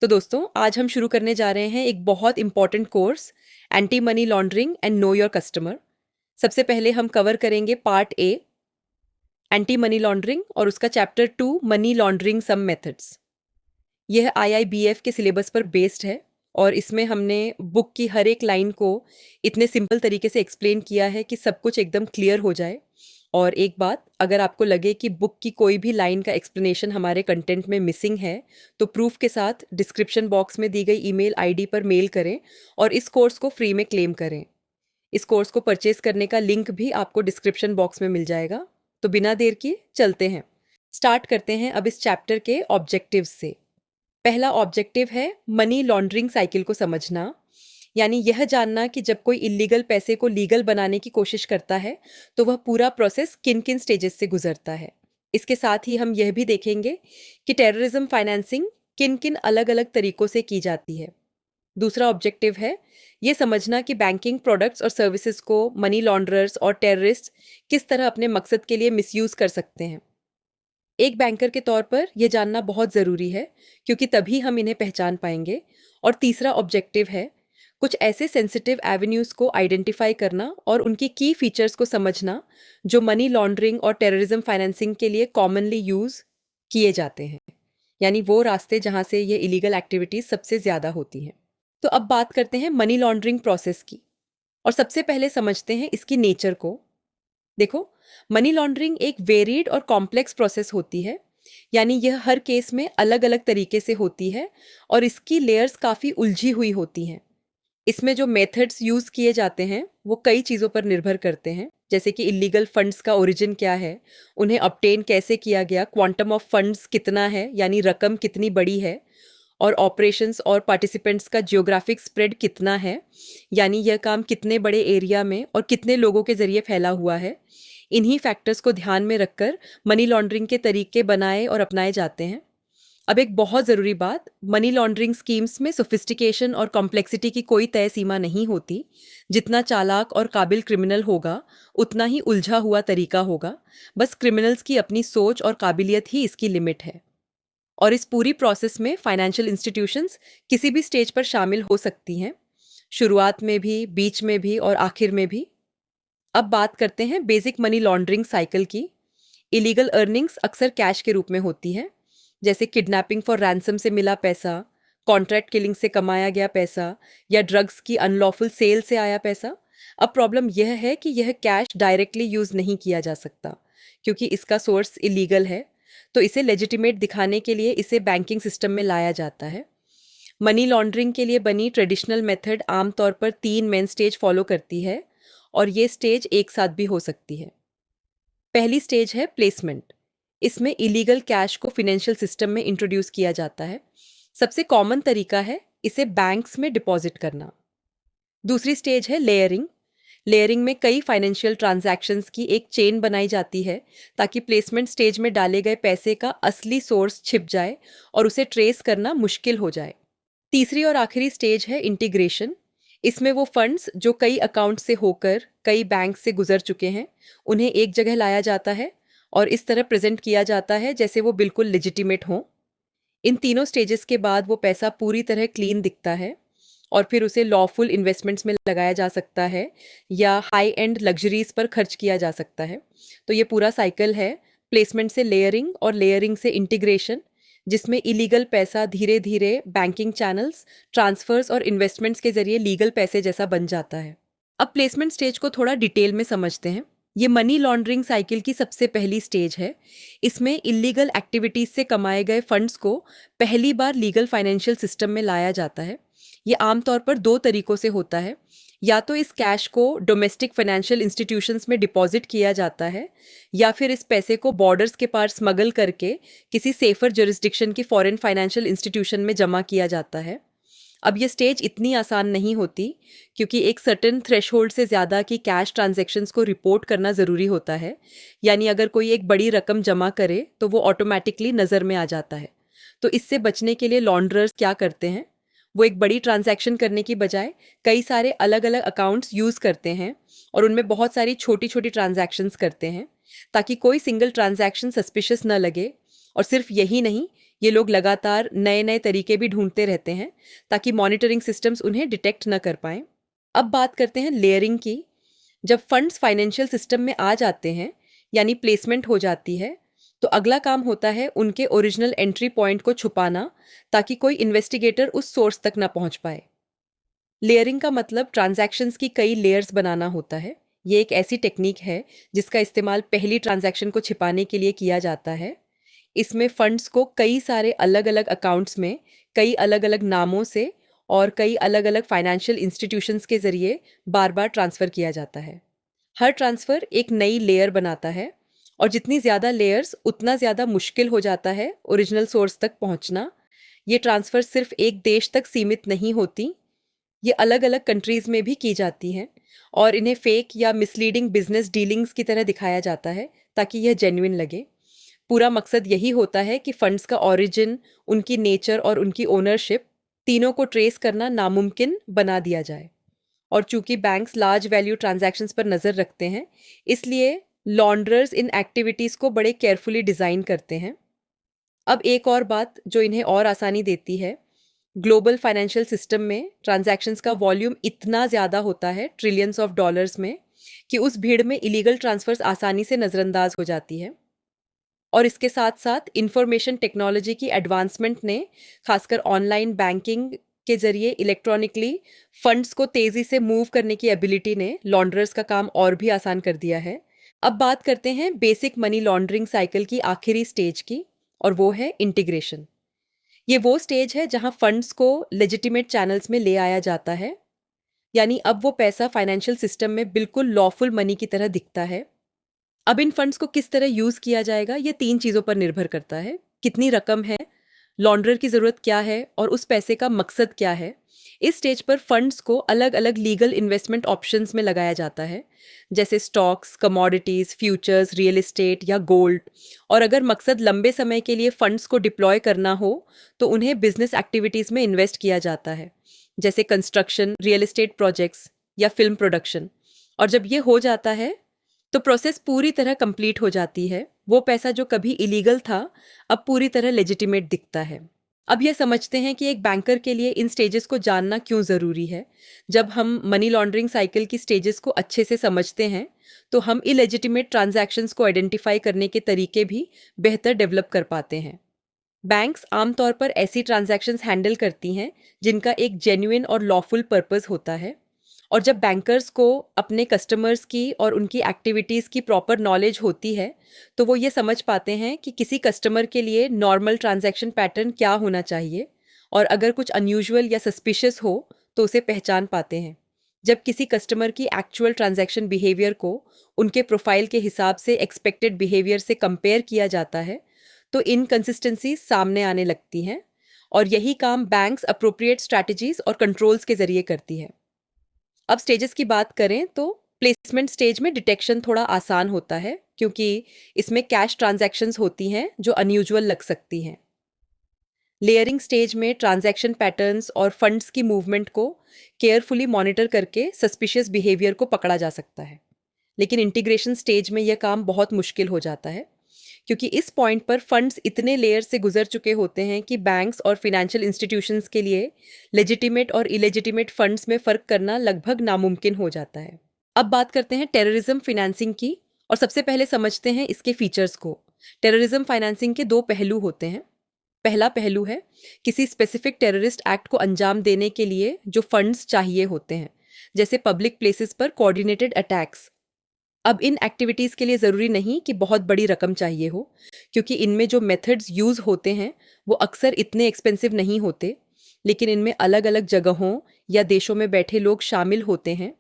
तो दोस्तों आज हम शुरू करने जा रहे हैं एक बहुत important course, anti money laundering and know your customer. सबसे पहले हम कवर करेंगे part A, anti money laundering, और उसका chapter 2, money laundering some methods. यह आईआईबीएफ के सिलेबस पर बेस्ड है और इसमें हमने बुक की हर एक लाइन को इतने सिंपल तरीके से एक्सप्लेन किया है कि सब कुछ एकदम क्लियर हो जाए। और एक बात, अगर आपको लगे कि बुक की कोई भी लाइन का एक्सप्लेनेशन हमारे कंटेंट में मिसिंग है तो प्रूफ के साथ डिस्क्रिप्शन बॉक्स में दी गई ईमेल आईडी पर मेल करें और इस कोर्स को फ्री में क्लेम करें। इस कोर्स को परचेज करने का लिंक भी आपको डिस्क्रिप्शन बॉक्स में मिल जाएगा। तो बिना देर किए चलते हैं, स्टार्ट करते हैं अब इस चैप्टर के ऑब्जेक्टिव्स से। पहला ऑब्जेक्टिव है मनी लॉन्ड्रिंग साइकिल को समझना, यानी यह जानना कि जब कोई इलीगल पैसे को लीगल बनाने की कोशिश करता है तो वह पूरा प्रोसेस किन किन स्टेजेस से गुजरता है। इसके साथ ही हम यह भी देखेंगे कि टेररिज्म फाइनेंसिंग किन किन अलग अलग तरीकों से की जाती है। दूसरा ऑब्जेक्टिव है ये समझना कि बैंकिंग प्रोडक्ट्स और सर्विसेज को मनी लॉन्ड्रर्स और टेररिस्ट किस तरह अपने मकसद के लिए मिसयूज कर सकते हैं। एक बैंकर के तौर पर यह जानना बहुत ज़रूरी है क्योंकि तभी हम इन्हें पहचान पाएंगे। और तीसरा ऑब्जेक्टिव है कुछ ऐसे सेंसिटिव एवेन्यूज़ को आइडेंटिफाई करना और उनकी की फीचर्स को समझना जो मनी लॉन्ड्रिंग और टेररिज्म फाइनेंसिंग के लिए कॉमनली यूज़ किए जाते हैं, यानी वो रास्ते जहाँ से ये इलीगल एक्टिविटीज़ सबसे ज़्यादा होती हैं। तो अब बात करते हैं मनी लॉन्ड्रिंग प्रोसेस की और सबसे पहले समझते हैं इसकी नेचर को। देखो, मनी लॉन्ड्रिंग एक वेरिड और कॉम्प्लेक्स प्रोसेस होती है, यानी यह हर केस में अलग अलग तरीके से होती है और इसकी लेयर्स काफ़ी उलझी हुई होती हैं। इसमें जो मेथड्स यूज़ किए जाते हैं वो कई चीज़ों पर निर्भर करते हैं, जैसे कि इलीगल फंड्स का ओरिजिन क्या है, उन्हें ऑब्टेन कैसे किया गया, क्वांटम ऑफ फंड्स कितना है यानी रकम कितनी बड़ी है, और ऑपरेशंस और पार्टिसिपेंट्स का जियोग्राफिक स्प्रेड कितना है, यानी यह काम कितने बड़े एरिया में और कितने लोगों के ज़रिए फैला हुआ है। इन्हीं फैक्टर्स को ध्यान में रखकर मनी लॉन्ड्रिंग के तरीके बनाए और अपनाए जाते हैं। अब एक बहुत ज़रूरी बात, मनी लॉन्ड्रिंग स्कीम्स में सोफिस्टिकेशन और कॉम्प्लेक्सिटी की कोई तय सीमा नहीं होती। जितना चालाक और काबिल क्रिमिनल होगा उतना ही उलझा हुआ तरीका होगा। बस क्रिमिनल्स की अपनी सोच और काबिलियत ही इसकी लिमिट है। और इस पूरी प्रोसेस में फाइनेंशियल इंस्टीट्यूशंस किसी भी स्टेज पर शामिल हो सकती हैं, शुरुआत में भी, बीच में भी और आखिर में भी। अब बात करते हैं बेसिक मनी लॉन्ड्रिंग साइकिल की। इलीगल अर्निंग्स अक्सर कैश के रूप में होती हैं, जैसे किडनैपिंग फॉर रैंसम से मिला पैसा, कॉन्ट्रैक्ट किलिंग से कमाया गया पैसा या ड्रग्स की अनलॉफुल सेल से आया पैसा। अब प्रॉब्लम यह है कि यह कैश डायरेक्टली यूज़ नहीं किया जा सकता क्योंकि इसका सोर्स इलीगल है, तो इसे लेजिटिमेट दिखाने के लिए इसे बैंकिंग सिस्टम में लाया जाता है। मनी लॉन्ड्रिंग के लिए बनी ट्रेडिशनल मेथड आमतौर पर 3 मेन स्टेज फॉलो करती है और ये स्टेज एक साथ भी हो सकती है। पहली स्टेज है प्लेसमेंट। इसमें इलीगल कैश को फिनेंशियल सिस्टम में इंट्रोड्यूस किया जाता है। सबसे कॉमन तरीका है इसे बैंक्स में डिपॉजिट करना। दूसरी स्टेज है लेयरिंग। लेयरिंग में कई फाइनेंशियल ट्रांजैक्शंस की एक चेन बनाई जाती है ताकि प्लेसमेंट स्टेज में डाले गए पैसे का असली सोर्स छिप जाए और उसे ट्रेस करना मुश्किल हो जाए। तीसरी और आखिरी स्टेज है इंटीग्रेशन। इसमें वो फंड्स जो कई अकाउंट से होकर कई बैंक से गुजर चुके हैं उन्हें एक जगह लाया जाता है और इस तरह प्रेजेंट किया जाता है जैसे वो बिल्कुल लेजिटिमेट हों। इन तीनों स्टेजेस के बाद वो पैसा पूरी तरह क्लीन दिखता है और फिर उसे लॉफुल इन्वेस्टमेंट्स में लगाया जा सकता है या हाई एंड लग्जरीज पर खर्च किया जा सकता है। तो ये पूरा साइकिल है, प्लेसमेंट से लेयरिंग और लेयरिंग से इंटीग्रेशन, जिसमें इलीगल पैसा धीरे धीरे बैंकिंग चैनल्स, ट्रांसफर्स और इन्वेस्टमेंट्स के जरिए लीगल पैसे जैसा बन जाता है। अब प्लेसमेंट स्टेज को थोड़ा डिटेल में समझते हैं। ये मनी लॉन्ड्रिंग साइकिल की सबसे पहली स्टेज है। इसमें इलीगल एक्टिविटीज से कमाए गए फंड्स को पहली बार लीगल फाइनेंशियल सिस्टम में लाया जाता है। ये आमतौर पर 2 तरीकों से होता है, या तो इस कैश को डोमेस्टिक फाइनेंशियल इंस्टीट्यूशंस में डिपॉजिट किया जाता है या फिर इस पैसे को बॉर्डर्स के पार स्मगल करके किसी सेफर जुरिस्डिक्शन की फॉरेन फाइनेंशियल इंस्टीट्यूशन में जमा किया जाता है। अब ये स्टेज इतनी आसान नहीं होती क्योंकि एक सर्टेन थ्रेशहोल्ड से ज़्यादा की कैश ट्रांजैक्शंस को रिपोर्ट करना ज़रूरी होता है, यानी अगर कोई एक बड़ी रकम जमा करे तो वो ऑटोमेटिकली नज़र में आ जाता है। तो इससे बचने के लिए लॉन्ड्रर्स क्या करते हैं, वो एक बड़ी ट्रांजैक्शन करने की बजाय कई सारे अलग अलग अकाउंट्स यूज़ करते हैं और उनमें बहुत सारी छोटी छोटी ट्रांजैक्शंस करते हैं ताकि कोई सिंगल ट्रांजैक्शन सस्पिशियस न लगे। और सिर्फ यही नहीं, ये लोग लगातार नए नए तरीके भी ढूंढते रहते हैं ताकि मॉनिटरिंग सिस्टम्स उन्हें डिटेक्ट न कर पाएं। अब बात करते हैं लेयरिंग की। जब फंड्स फाइनेंशियल सिस्टम में आ जाते हैं, यानी प्लेसमेंट हो जाती है, तो अगला काम होता है उनके ओरिजिनल एंट्री पॉइंट को छुपाना ताकि कोई इन्वेस्टिगेटर उस सोर्स तक ना पहुंच पाए। लेयरिंग का मतलब ट्रांजैक्शंस की कई लेयर्स बनाना होता है। ये एक ऐसी टेक्निक है जिसका इस्तेमाल पहली ट्रांजैक्शन को छिपाने के लिए किया जाता है। इसमें फंड्स को कई सारे अलग अलग अकाउंट्स में कई अलग अलग नामों से और कई अलग अलग फाइनेंशियल इंस्टीट्यूशंस के जरिए बार बार ट्रांसफ़र किया जाता है। हर ट्रांसफ़र एक नई लेयर बनाता है और जितनी ज़्यादा लेयर्स उतना ज़्यादा मुश्किल हो जाता है ओरिजिनल सोर्स तक पहुंचना। ये ट्रांसफ़र सिर्फ एक देश तक सीमित नहीं होती, ये अलग अलग कंट्रीज़ में भी की जाती हैं और इन्हें फेक या मिसलीडिंग बिजनेस डीलिंग्स की तरह दिखाया जाता है ताकि यह जेन्युइन लगे। पूरा मकसद यही होता है कि फंड्स का ओरिजिन, उनकी नेचर और उनकी ओनरशिप तीनों को ट्रेस करना नामुमकिन बना दिया जाए। और चूंकि बैंक्स लार्ज वैल्यू ट्रांजैक्शंस पर नज़र रखते हैं, इसलिए लॉन्ड्रर्स इन एक्टिविटीज़ को बड़े केयरफुली डिज़ाइन करते हैं। अब एक और बात जो इन्हें और आसानी देती है, ग्लोबल फाइनेंशियल सिस्टम में ट्रांजैक्शंस का वॉल्यूम इतना ज़्यादा होता है, ट्रिलियंस ऑफ डॉलर्स में, कि उस भीड़ में इलीगल ट्रांसफर्स आसानी से नज़रअंदाज हो जाती है। और इसके साथ साथ इंफॉर्मेशन टेक्नोलॉजी की एडवांसमेंट ने खासकर ऑनलाइन बैंकिंग के जरिए इलेक्ट्रॉनिकली फंड्स को तेज़ी से मूव करने की एबिलिटी ने लॉन्ड्रर्स का काम और भी आसान कर दिया है। अब बात करते हैं बेसिक मनी लॉन्ड्रिंग साइकिल की आखिरी स्टेज की, और वो है इंटीग्रेशन। ये वो स्टेज है जहां फंड्स को लेजिटिमेट चैनल्स में ले आया जाता है, यानी अब वो पैसा फाइनेंशियल सिस्टम में बिल्कुल लॉफुल मनी की तरह दिखता है। अब इन फंड्स को किस तरह यूज़ किया जाएगा, ये 3 चीज़ों पर निर्भर करता है। कितनी रकम है, लॉन्ड्रर की ज़रूरत क्या है और उस पैसे का मकसद क्या है। इस स्टेज पर फंड्स को अलग अलग लीगल इन्वेस्टमेंट ऑप्शंस में लगाया जाता है, जैसे stocks, commodities, futures, real estate या गोल्ड। और अगर मकसद लंबे समय के लिए फंड्स को डिप्लॉय करना हो तो उन्हें बिजनेस एक्टिविटीज़ में इन्वेस्ट किया जाता है, जैसे कंस्ट्रक्शन, रियल एस्टेट प्रोजेक्ट्स या फिल्म प्रोडक्शन। और जब ये हो जाता है तो प्रोसेस पूरी तरह कंप्लीट हो जाती है। वो पैसा जो कभी इलीगल था अब पूरी तरह लेजिटिमेट दिखता है। अब यह समझते हैं कि एक बैंकर के लिए इन स्टेजेस को जानना क्यों ज़रूरी है। जब हम मनी लॉन्ड्रिंग साइकिल की स्टेजेस को अच्छे से समझते हैं तो हम इलेजिटिमेट ट्रांजैक्शंस को आइडेंटिफाई करने के तरीके भी बेहतर डेवलप कर पाते हैं। बैंक्स आमतौर पर ऐसी ट्रांजैक्शंस हैंडल करती हैं जिनका एक जेन्युइन और लॉफुल पर्पस होता है। और जब बैंकर्स को अपने कस्टमर्स की और उनकी एक्टिविटीज़ की प्रॉपर नॉलेज होती है तो वो ये समझ पाते हैं कि किसी कस्टमर के लिए नॉर्मल ट्रांजैक्शन पैटर्न क्या होना चाहिए, और अगर कुछ अनयूजुअल या सस्पिशियस हो तो उसे पहचान पाते हैं। जब किसी कस्टमर की एक्चुअल ट्रांजैक्शन बिहेवियर को उनके प्रोफाइल के हिसाब से एक्सपेक्टेड बिहेवियर से कंपेयर किया जाता है तो इनकंसिस्टेंसी सामने आने लगती हैं, और यही काम बैंक्स अप्रोप्रिएट स्ट्रैटेजीज और कंट्रोल्स के जरिए करती है। अब स्टेजेस की बात करें तो प्लेसमेंट स्टेज में डिटेक्शन थोड़ा आसान होता है क्योंकि इसमें कैश ट्रांजैक्शंस होती हैं जो अनयूजुअल लग सकती हैं। लेयरिंग स्टेज में ट्रांजैक्शन पैटर्न्स और फंड्स की मूवमेंट को केयरफुली मॉनिटर करके सस्पिशियस बिहेवियर को पकड़ा जा सकता है। लेकिन इंटीग्रेशन स्टेज में यह काम बहुत मुश्किल हो जाता है क्योंकि इस पॉइंट पर फंड्स इतने लेयर से गुजर चुके होते हैं कि बैंक्स और फिनेंशियल इंस्टीट्यूशंस के लिए लेजिटिमेट और इलेजिटिमेट फंड्स में फ़र्क करना लगभग नामुमकिन हो जाता है। अब बात करते हैं टेररिज्म फाइनेंसिंग की, और सबसे पहले समझते हैं इसके फीचर्स को। टेररिज्म फाइनेंसिंग के 2 पहलू होते हैं। पहला पहलू है किसी स्पेसिफिक टेररिस्ट एक्ट को अंजाम देने के लिए जो फंड्स चाहिए होते हैं, जैसे पब्लिक प्लेसेस पर कोऑर्डिनेटेड अटैक्स। अब इन एक्टिविटीज़ के लिए ज़रूरी नहीं कि बहुत बड़ी रकम चाहिए हो, क्योंकि इनमें जो मेथड्स यूज़ होते हैं वो अक्सर इतने एक्सपेंसिव नहीं होते, लेकिन इनमें अलग अलग जगहों या देशों में बैठे लोग शामिल होते हैं,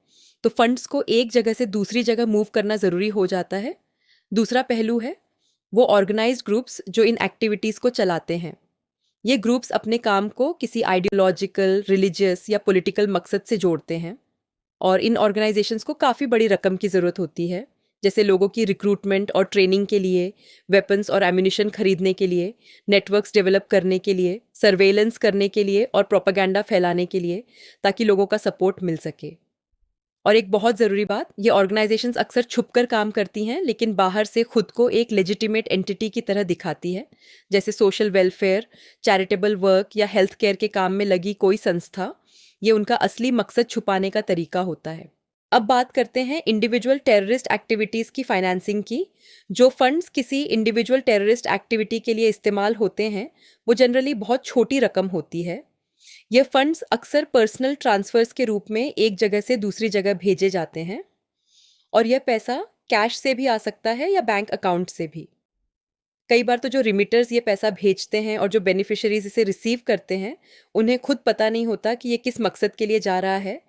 तो फंड्स को एक जगह से दूसरी जगह मूव करना ज़रूरी हो जाता है। दूसरा पहलू है वो ऑर्गेनाइज्ड ग्रुप्स जो इन एक्टिविटीज़ को चलाते हैं। ये ग्रुप्स अपने काम को किसी आइडियोलॉजिकल, रिलीजियस या पॉलिटिकल मकसद से जोड़ते हैं, और इन ऑर्गेनाइजेशंस को काफ़ी बड़ी रकम की ज़रूरत होती है, जैसे लोगों की रिक्रूटमेंट और ट्रेनिंग के लिए, वेपन्स और एम्यूनिशन खरीदने के लिए, नेटवर्क्स डेवलप करने के लिए, सर्वेलेंस करने के लिए और प्रोपेगेंडा फैलाने के लिए, ताकि लोगों का सपोर्ट मिल सके। और एक बहुत ज़रूरी बात, ये ऑर्गेनाइजेशंस अक्सर छुपकर काम करती हैं, लेकिन बाहर से खुद को एक लेजिटिमेट एंटिटी की तरह दिखाती है, जैसे सोशल वेलफेयर, चैरिटेबल वर्क या हेल्थ केयर के काम में लगी कोई संस्था। ये उनका असली मकसद छुपाने का तरीका होता है। अब बात करते हैं इंडिविजुअल टेररिस्ट एक्टिविटीज़ की फाइनेंसिंग की। जो फंड्स किसी इंडिविजुअल टेररिस्ट एक्टिविटी के लिए इस्तेमाल होते हैं, वो जनरली बहुत छोटी रकम होती है। ये फंड्स अक्सर पर्सनल ट्रांसफर्स के रूप में एक जगह से दूसरी जगह भेजे जाते हैं, और यह पैसा कैश से भी आ सकता है या बैंक अकाउंट से भी। कई बार तो जो रिमिटर्स ये पैसा भेजते हैं और जो बेनिफिशियरीज इसे रिसीव करते हैं, उन्हें खुद पता नहीं होता कि ये किस मकसद के लिए जा रहा है।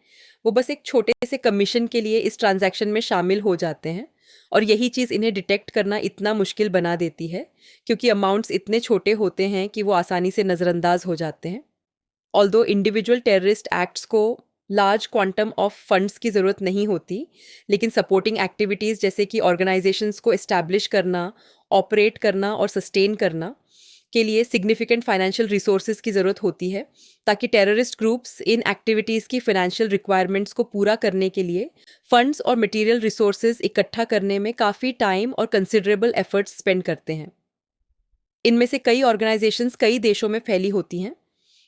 वो बस एक छोटे से कमीशन के लिए इस ट्रांजैक्शन में शामिल हो जाते हैं, और यही चीज़ इन्हें डिटेक्ट करना इतना मुश्किल बना देती है, क्योंकि अमाउंट्स इतने छोटे होते हैं कि वो आसानी से नज़रअंदाज हो जाते हैं। ऑल्दो इंडिविजुअल टेररिस्ट एक्ट्स को लार्ज क्वांटम ऑफ फंड्स की ज़रूरत नहीं होती, लेकिन सपोर्टिंग एक्टिविटीज़ जैसे कि ऑर्गेनाइजेशंस को इस्टेब्लिश करना, ऑपरेट करना और सस्टेन करना के लिए सिग्निफिकेंट फाइनेंशियल रिसोर्सेज की ज़रूरत होती है, ताकि टेररिस्ट ग्रुप्स इन एक्टिविटीज़ की फाइनेंशियल रिक्वायरमेंट्स को पूरा करने के लिए फंड्स और मटेरियल रिसोर्सेज इकट्ठा करने में काफ़ी टाइम और कंसिडरेबल एफर्ट्स स्पेंड करते हैं। इनमें से कई ऑर्गेनाइजेशंस कई देशों में फैली होती हैं,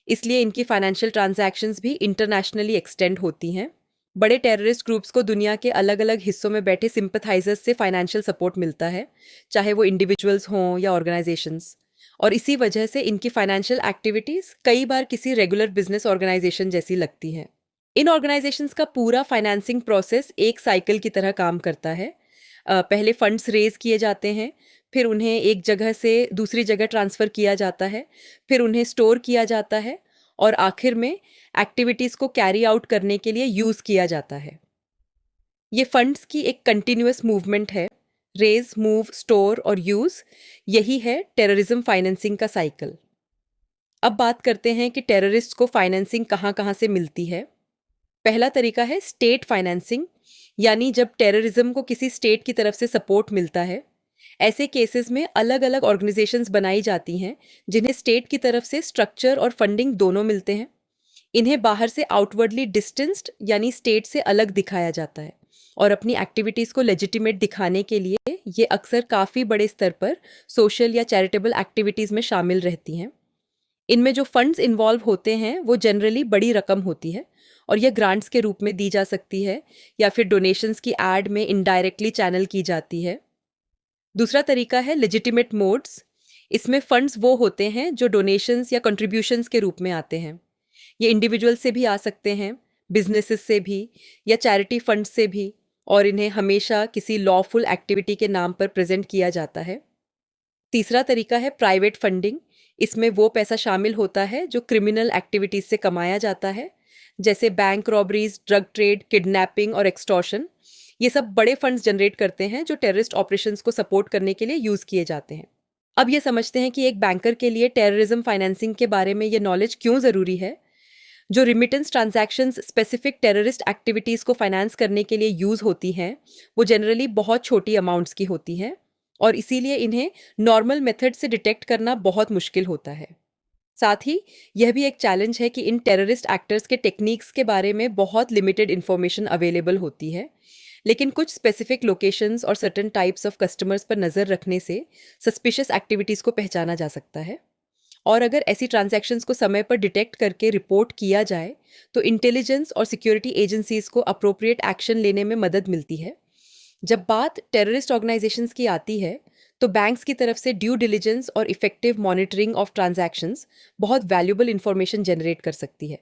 इसलिए इनकी फाइनेंशियल ट्रांजैक्शंस भी इंटरनेशनली एक्सटेंड होती हैं। बड़े टेररिस्ट ग्रुप्स को दुनिया के अलग अलग हिस्सों में बैठे सिंपथाइजर्स से फाइनेंशियल सपोर्ट मिलता है, चाहे वो इंडिविजुअल्स हों या ऑर्गेनाइजेशंस। और इसी वजह से इनकी फाइनेंशियल एक्टिविटीज़ कई बार किसी रेगुलर बिजनेस ऑर्गेनाइजेशन जैसी लगती हैं। इन ऑर्गेनाइजेशंस का पूरा फाइनेंसिंग प्रोसेस एक साइकिल की तरह काम करता है। पहले फंड्स रेज किए जाते हैं, फिर उन्हें एक जगह से दूसरी जगह ट्रांसफ़र किया जाता है, फिर उन्हें स्टोर किया जाता है, और आखिर में एक्टिविटीज़ को कैरी आउट करने के लिए यूज़ किया जाता है। ये फंड्स की एक कंटिन्यूअस मूवमेंट है। रेज, मूव, स्टोर और यूज़, यही है टेररिज्म फाइनेंसिंग का साइकिल। अब बात करते हैं कि टेररिस्ट को फाइनेंसिंग कहाँ कहाँ से मिलती है। पहला तरीका है स्टेट फाइनेंसिंग, यानी जब टेररिज्म को किसी स्टेट की तरफ से सपोर्ट मिलता है। ऐसे केसेस में अलग अलग ऑर्गेनाइजेशंस बनाई जाती हैं, जिन्हें स्टेट की तरफ से स्ट्रक्चर और फंडिंग दोनों मिलते हैं। इन्हें बाहर से आउटवर्डली डिस्टेंस्ड यानी स्टेट से अलग दिखाया जाता है, और अपनी एक्टिविटीज़ को लेजिटिमेट दिखाने के लिए ये अक्सर काफ़ी बड़े स्तर पर सोशल या चैरिटेबल एक्टिविटीज़ में शामिल रहती हैं। इनमें जो फंड्स इन्वॉल्व होते हैं वो जनरली बड़ी रकम होती है, और यह ग्रांट्स के रूप में दी जा सकती है या फिर डोनेशंस की एड में इनडायरेक्टली चैनल की जाती है। दूसरा तरीका है लेजिटिमेट मोड्स। इसमें फंड्स वो होते हैं जो डोनेशंस या कंट्रीब्यूशंस के रूप में आते हैं। ये इंडिविजुअल से भी आ सकते हैं, बिजनेसेस से भी, या चैरिटी फंड से भी, और इन्हें हमेशा किसी लॉफुल एक्टिविटी के नाम पर प्रेजेंट किया जाता है। तीसरा तरीका है प्राइवेट फंडिंग। इसमें वो पैसा शामिल होता है जो क्रिमिनल एक्टिविटीज़ से कमाया जाता है, जैसे bank robberies, drug trade, kidnapping और एक्सटॉर्शन। ये सब बड़े फंड्स जनरेट करते हैं जो टेररिस्ट ऑपरेशंस को सपोर्ट करने के लिए यूज़ किए जाते हैं। अब ये समझते हैं कि एक बैंकर के लिए टेररिज्म फाइनेंसिंग के बारे में ये नॉलेज क्यों ज़रूरी है। जो remittance transactions specific terrorist activities को फाइनेंस करने के लिए यूज़ होती हैं, वो जनरली बहुत छोटी अमाउंट्स की होती हैं, और इसीलिए इन्हें नॉर्मल मेथड से डिटेक्ट करना बहुत मुश्किल होता है। साथ ही यह भी एक चैलेंज है कि इन टेररिस्ट एक्टर्स के टेक्निक्स के बारे में बहुत लिमिटेड इन्फॉर्मेशन अवेलेबल होती है, लेकिन कुछ स्पेसिफिक लोकेशंस और सर्टेन टाइप्स ऑफ कस्टमर्स पर नज़र रखने से सस्पिशियस एक्टिविटीज़ को पहचाना जा सकता है। और अगर ऐसी ट्रांजैक्शंस को समय पर डिटेक्ट करके रिपोर्ट किया जाए, तो इंटेलिजेंस और सिक्योरिटी एजेंसीज को अप्रोप्रिएट एक्शन लेने में मदद मिलती है। जब बात टेररिस्ट ऑर्गेनाइजेशंस की आती है, तो बैंक्स की तरफ से ड्यू डिलिजेंस और इफेक्टिव मॉनिटरिंग ऑफ ट्रांजैक्शंस बहुत वैल्यूबल इंफॉर्मेशन जनरेट कर सकती है।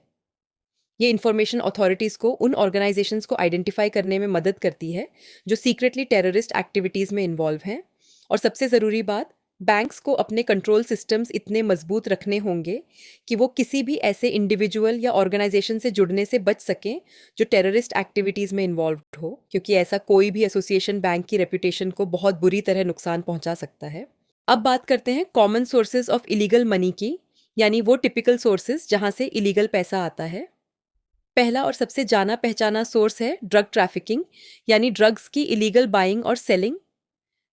ये इन्फॉर्मेशन अथॉरिटीज़ को उन ऑर्गेनाइजेशंस को आइडेंटिफाई करने में मदद करती है जो सीक्रेटली टेररिस्ट एक्टिविटीज़ में इन्वॉल्व हैं। और सबसे ज़रूरी बात, बैंक्स को अपने कंट्रोल सिस्टम्स इतने मजबूत रखने होंगे कि वो किसी भी ऐसे इंडिविजुअल या ऑर्गेनाइजेशन से जुड़ने से बच सकें जो टेररिस्ट एक्टिविटीज़ में इन्वॉल्व हो, क्योंकि ऐसा कोई भी एसोसिएशन बैंक की रेपुटेशन को बहुत बुरी तरह नुकसान पहुंचा सकता है। अब बात करते हैं common sources of illegal money की, यानी वो टिपिकल सोर्सेज जहां से इलीगल पैसा आता है। पहला और सबसे जाना पहचाना सोर्स है ड्रग ट्रैफिकिंग, यानी ड्रग्स की इलीगल बाइंग और सेलिंग।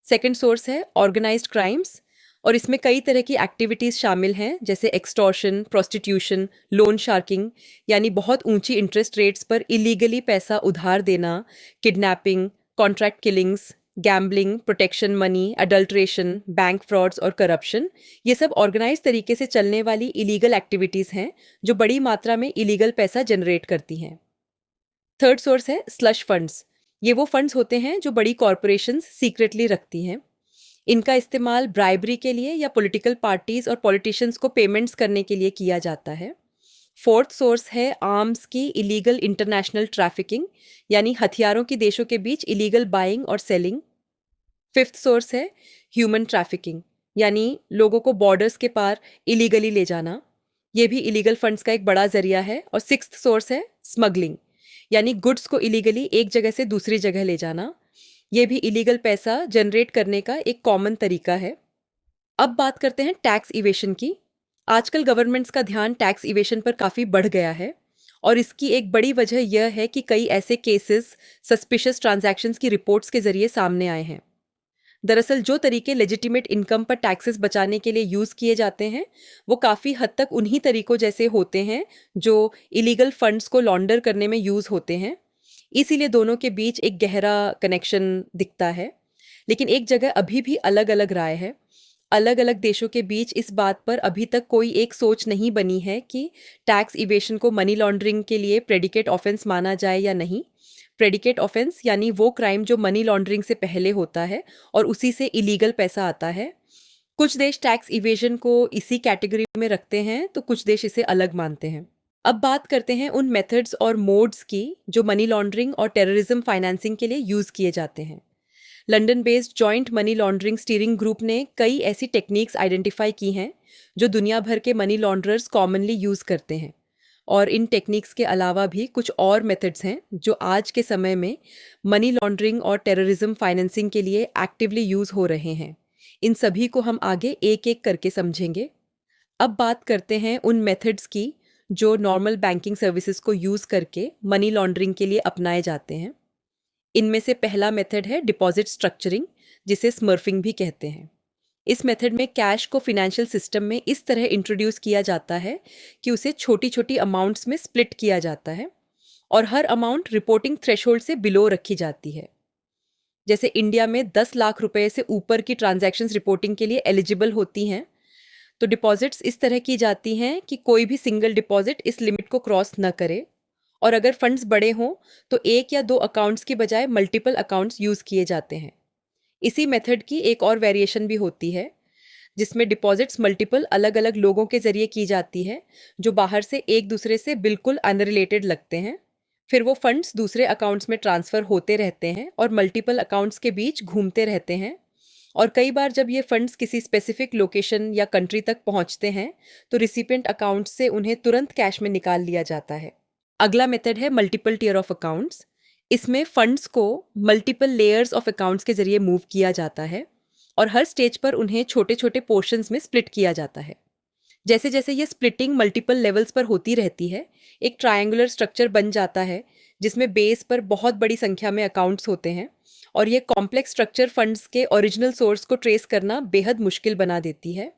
सेकंड सोर्स है ऑर्गेनाइज्ड क्राइम्स, और इसमें कई तरह की एक्टिविटीज़ शामिल हैं, जैसे एक्सटॉर्शन, प्रोस्टिट्यूशन, लोन शार्किंग, यानी बहुत ऊंची इंटरेस्ट रेट्स पर इलीगली पैसा उधार देना, kidnapping, contract killings, gambling, protection money, adulteration, bank frauds और करप्शन। ये सब ऑर्गेनाइज तरीके से चलने वाली इलीगल एक्टिविटीज़ हैं जो बड़ी मात्रा में इलीगल पैसा जनरेट करती हैं। थर्ड सोर्स है स्लश फंड्स। ये वो फंड्स होते हैं जो बड़ी कॉरपोरेशंस सीक्रेटली रखती हैं। इनका इस्तेमाल ब्राइबरी के लिए या पॉलिटिकल पार्टीज और पॉलिटिशियंस को पेमेंट्स करने के लिए किया जाता है। फोर्थ सोर्स है आर्म्स की इलीगल इंटरनेशनल ट्रैफिकिंग, यानी हथियारों की देशों के बीच इलीगल बाइंग और सेलिंग। फिफ्थ सोर्स है ह्यूमन ट्रैफिकिंग, यानी लोगों को बॉर्डर्स के पार इलीगली ले जाना। ये भी इलीगल फंड्स का एक बड़ा जरिया है। और सिक्स्थ सोर्स है स्मगलिंग, यानी गुड्स को इलीगली एक जगह से दूसरी जगह ले जाना। ये भी इलीगल पैसा जनरेट करने का एक कॉमन तरीका है। अब बात करते हैं टैक्स इवेशन की। आजकल गवर्नमेंट्स का ध्यान टैक्स इवेशन पर काफ़ी बढ़ गया है, और इसकी एक बड़ी वजह यह है कि कई ऐसे केसेस सस्पिशियस ट्रांजैक्शंस की रिपोर्ट्स के जरिए सामने आए हैं। दरअसल जो तरीके लेजिटिमेट इनकम पर टैक्सेस बचाने के लिए यूज़ किए जाते हैं, वो काफ़ी हद तक उन्हीं तरीकों जैसे होते हैं जो इलीगल फंड्स को लॉन्डर करने में यूज़ होते हैं। इसीलिए दोनों के बीच एक गहरा कनेक्शन दिखता है। लेकिन एक जगह अभी भी अलग अलग राय है। अलग अलग देशों के बीच इस बात पर अभी तक कोई एक सोच नहीं बनी है कि टैक्स इवेशन को मनी लॉन्ड्रिंग के लिए प्रेडिकेट ऑफेंस माना जाए या नहीं। प्रेडिकेट ऑफेंस यानी वो क्राइम जो मनी लॉन्ड्रिंग से पहले होता है और उसी से इलीगल पैसा आता है। कुछ देश टैक्स इवेजन को इसी कैटेगरी में रखते हैं, तो कुछ देश इसे अलग मानते हैं। अब बात करते हैं उन मेथड्स और मोड्स की जो मनी लॉन्ड्रिंग और टेररिज्म फाइनेंसिंग के लिए यूज़ किए जाते हैं। London based joint money laundering steering group ने कई ऐसी टेक्निक्स आइडेंटिफाई की हैं जो दुनिया भर के मनी लॉन्ड्रर्स कॉमनली यूज़ करते हैं। और इन टेक्निक्स के अलावा भी कुछ और मेथड्स हैं जो आज के समय में मनी लॉन्ड्रिंग और टेररिज्म फाइनेंसिंग के लिए एक्टिवली यूज़ हो रहे हैं। इन सभी को हम आगे एक एक करके समझेंगे। अब बात करते हैं उन मेथड्स की जो नॉर्मल बैंकिंग सर्विसेज को यूज़ करके मनी लॉन्ड्रिंग के लिए अपनाए जाते हैं। इनमें से पहला मेथड है डिपॉजिट स्ट्रक्चरिंग, जिसे स्मर्फिंग भी कहते हैं। इस मेथड में कैश को फिनेंशियल सिस्टम में इस तरह इंट्रोड्यूस किया जाता है कि उसे छोटी छोटी अमाउंट्स में स्प्लिट किया जाता है और हर अमाउंट रिपोर्टिंग थ्रेशोल्ड से बिलो रखी जाती है। जैसे इंडिया में 10 लाख रुपए से ऊपर की ट्रांजैक्शंस रिपोर्टिंग के लिए एलिजिबल होती हैं, तो डिपॉजिट्स इस तरह की जाती हैं कि कोई भी सिंगल डिपॉजिट इस लिमिट को क्रॉस न करे। और अगर फंड्स बड़े हों तो एक या दो अकाउंट्स की बजाय मल्टीपल अकाउंट्स यूज़ किए जाते हैं। इसी मेथड की एक और वेरिएशन भी होती है जिसमें डिपॉजिट्स मल्टीपल अलग अलग लोगों के जरिए की जाती है जो बाहर से एक दूसरे से बिल्कुल अनरिलेटेड लगते हैं। फिर वो फंड्स दूसरे अकाउंट्स में ट्रांसफ़र होते रहते हैं और मल्टीपल अकाउंट्स के बीच घूमते रहते हैं। और कई बार जब ये फंड्स किसी स्पेसिफिक लोकेशन या कंट्री तक पहुंचते हैं तो रिसिपिएंट अकाउंट से उन्हें तुरंत कैश में निकाल लिया जाता है। अगला मेथड है मल्टीपल टियर ऑफ अकाउंट्स। इसमें फंड्स को मल्टीपल लेयर्स ऑफ अकाउंट्स के जरिए मूव किया जाता है और हर स्टेज पर उन्हें छोटे छोटे पोर्शंस में स्प्लिट किया जाता है। जैसे जैसे ये स्प्लिटिंग मल्टीपल लेवल्स पर होती रहती है, एक ट्रायंगुलर स्ट्रक्चर बन जाता है जिसमें बेस पर बहुत बड़ी संख्या में अकाउंट्स होते हैं। और ये कॉम्प्लेक्स स्ट्रक्चर फंड्स के ओरिजिनल सोर्स को ट्रेस करना बेहद मुश्किल बना देती है।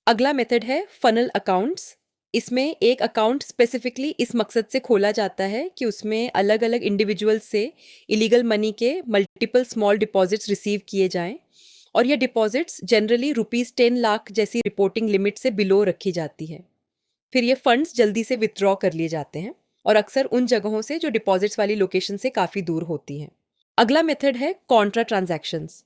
अगला मेथड है फनल अकाउंट्स। इसमें एक अकाउंट स्पेसिफिकली इस मकसद से खोला जाता है कि उसमें अलग अलग इंडिविजुअल्स से इलीगल मनी के मल्टीपल स्मॉल डिपॉजिट्स रिसीव किए जाएं, और ये डिपॉजिट्स जनरली ₹10 लाख जैसी रिपोर्टिंग लिमिट से बिलो रखी जाती है। फिर ये फंड्स जल्दी से विथड्रॉ कर लिए जाते हैं और अक्सर उन जगहों से जो डिपॉजिट्स वाली लोकेशन से काफ़ी दूर होती हैं। अगला मेथड है कॉन्ट्रा ट्रांजैक्शंस।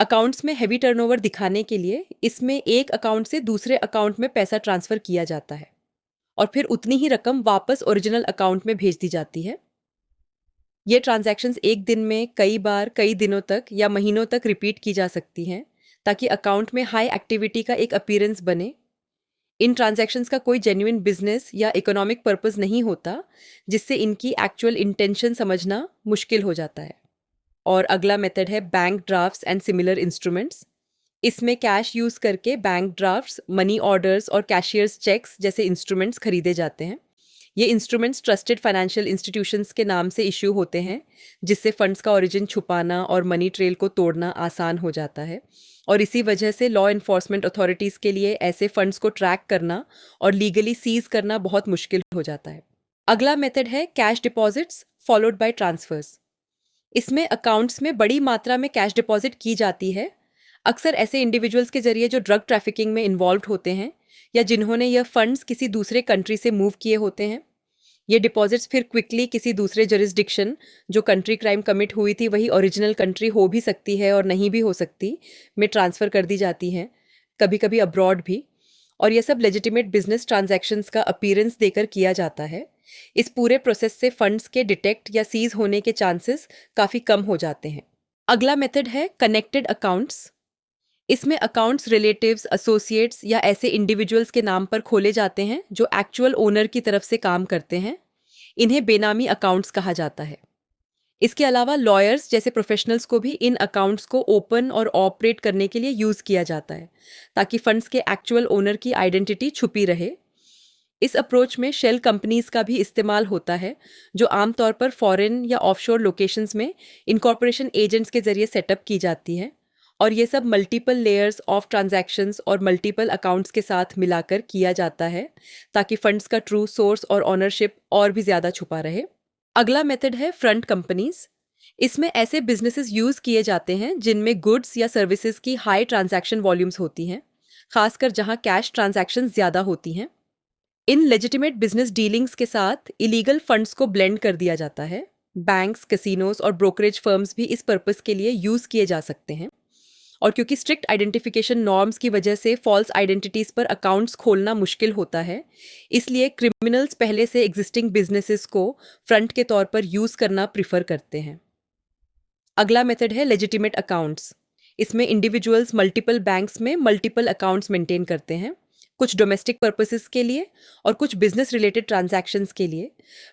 अकाउंट्स में हैवी टर्नओवर दिखाने के लिए इसमें एक अकाउंट से दूसरे अकाउंट में पैसा ट्रांसफ़र किया जाता है और फिर उतनी ही रकम वापस ओरिजिनल अकाउंट में भेज दी जाती है। ये ट्रांजैक्शंस एक दिन में कई बार कई दिनों तक या महीनों तक रिपीट की जा सकती हैं ताकि अकाउंट में हाई एक्टिविटी का एक अपीयरेंस बने। इन ट्रांजैक्शंस का कोई जेन्युइन बिजनेस या इकोनॉमिक पर्पस नहीं होता, जिससे इनकी एक्चुअल इंटेंशन समझना मुश्किल हो जाता है। और अगला मेथड है bank drafts and similar instruments. इसमें कैश यूज़ करके बैंक ड्राफ्ट्स, मनी ऑर्डर्स और कैशियर्स चेक्स जैसे इंस्ट्रूमेंट्स खरीदे जाते हैं। ये इंस्ट्रूमेंट्स ट्रस्टेड फाइनेंशियल इंस्टीट्यूशंस के नाम से इश्यू होते हैं, जिससे फंड्स का ओरिजिन छुपाना और मनी ट्रेल को तोड़ना आसान हो जाता है। और इसी वजह से लॉ इन्फोर्समेंट अथॉरिटीज़ के लिए ऐसे फंड्स को ट्रैक करना और लीगली सीज करना बहुत मुश्किल हो जाता है। अगला मेथड है cash deposits followed by transfers. इसमें अकाउंट्स में बड़ी मात्रा में कैश डिपॉजिट की जाती है, अक्सर ऐसे इंडिविजुअल्स के जरिए जो ड्रग ट्रैफिकिंग में इन्वॉल्व होते हैं या जिन्होंने यह फंड्स किसी दूसरे कंट्री से मूव किए होते हैं। ये डिपॉजिट्स फिर क्विकली किसी दूसरे जुरिस्डिक्शन, जो कंट्री क्राइम कमिट हुई थी वही ओरिजिनल कंट्री हो भी सकती है और नहीं भी हो सकती, में ट्रांसफ़र कर दी जाती हैं, कभी कभी अब्रॉड भी। और यह सब लेजिटिमेट बिजनेस ट्रांजैक्शंस का अपीयरेंस देकर किया जाता है। इस पूरे प्रोसेस से फंड्स के डिटेक्ट या सीज होने के चांसेस काफ़ी कम हो जाते हैं। अगला मेथड है कनेक्टेड अकाउंट्स। इसमें अकाउंट्स रिलेटिव्स, एसोसिएट्स या ऐसे इंडिविजुअल्स के नाम पर खोले जाते हैं जो एक्चुअल ओनर की तरफ से काम करते हैं। इन्हें बेनामी अकाउंट्स कहा जाता है। इसके अलावा लॉयर्स जैसे प्रोफेशनल्स को भी इन अकाउंट्स को ओपन और ऑपरेट करने के लिए यूज़ किया जाता है, ताकि फंड्स के एक्चुअल ओनर की आइडेंटिटी छुपी रहे। इस अप्रोच में शेल कंपनीज का भी इस्तेमाल होता है, जो आमतौर पर फॉरेन या ऑफशोर लोकेशंस में इनकॉर्पोरेशन एजेंट्स के जरिए सेटअप की जाती है। और ये सब मल्टीपल लेयर्स ऑफ ट्रांजैक्शंस और मल्टीपल अकाउंट्स के साथ मिलाकर किया जाता है, ताकि फंड्स का ट्रू सोर्स और ऑनरशिप और भी ज़्यादा छुपा रहे। अगला मेथड है फ्रंट कंपनीज। इसमें ऐसे बिजनेसेस यूज़ किए जाते हैं जिनमें गुड्स या सर्विसेज की हाई ट्रांजैक्शन वॉल्यूम्स होती हैं, खासकर जहां कैश ट्रांजैक्शन ज़्यादा होती हैं। इन लेजिटिमेट बिजनेस डीलिंग्स के साथ इलीगल फंड्स को ब्लेंड कर दिया जाता है। बैंक्स, कैसीनोज और ब्रोकरेज फर्म्स भी इस पर्पस के लिए यूज़ किए जा सकते हैं। और क्योंकि स्ट्रिक्ट आइडेंटिफिकेशन नॉर्म्स की वजह से फॉल्स आइडेंटिटीज़ पर अकाउंट्स खोलना मुश्किल होता है, इसलिए क्रिमिनल्स पहले से एग्जिस्टिंग बिजनेसेस को फ्रंट के तौर पर यूज़ करना प्रिफर करते हैं। अगला मेथड है लेजिटिमेट अकाउंट्स। इसमें इंडिविजुअल्स मल्टीपल बैंक्स में मल्टीपल अकाउंट्स मेंटेन करते हैं, कुछ डोमेस्टिक पर्पसेस के लिए और कुछ बिजनेस रिलेटेड ट्रांजैक्शंस के लिए।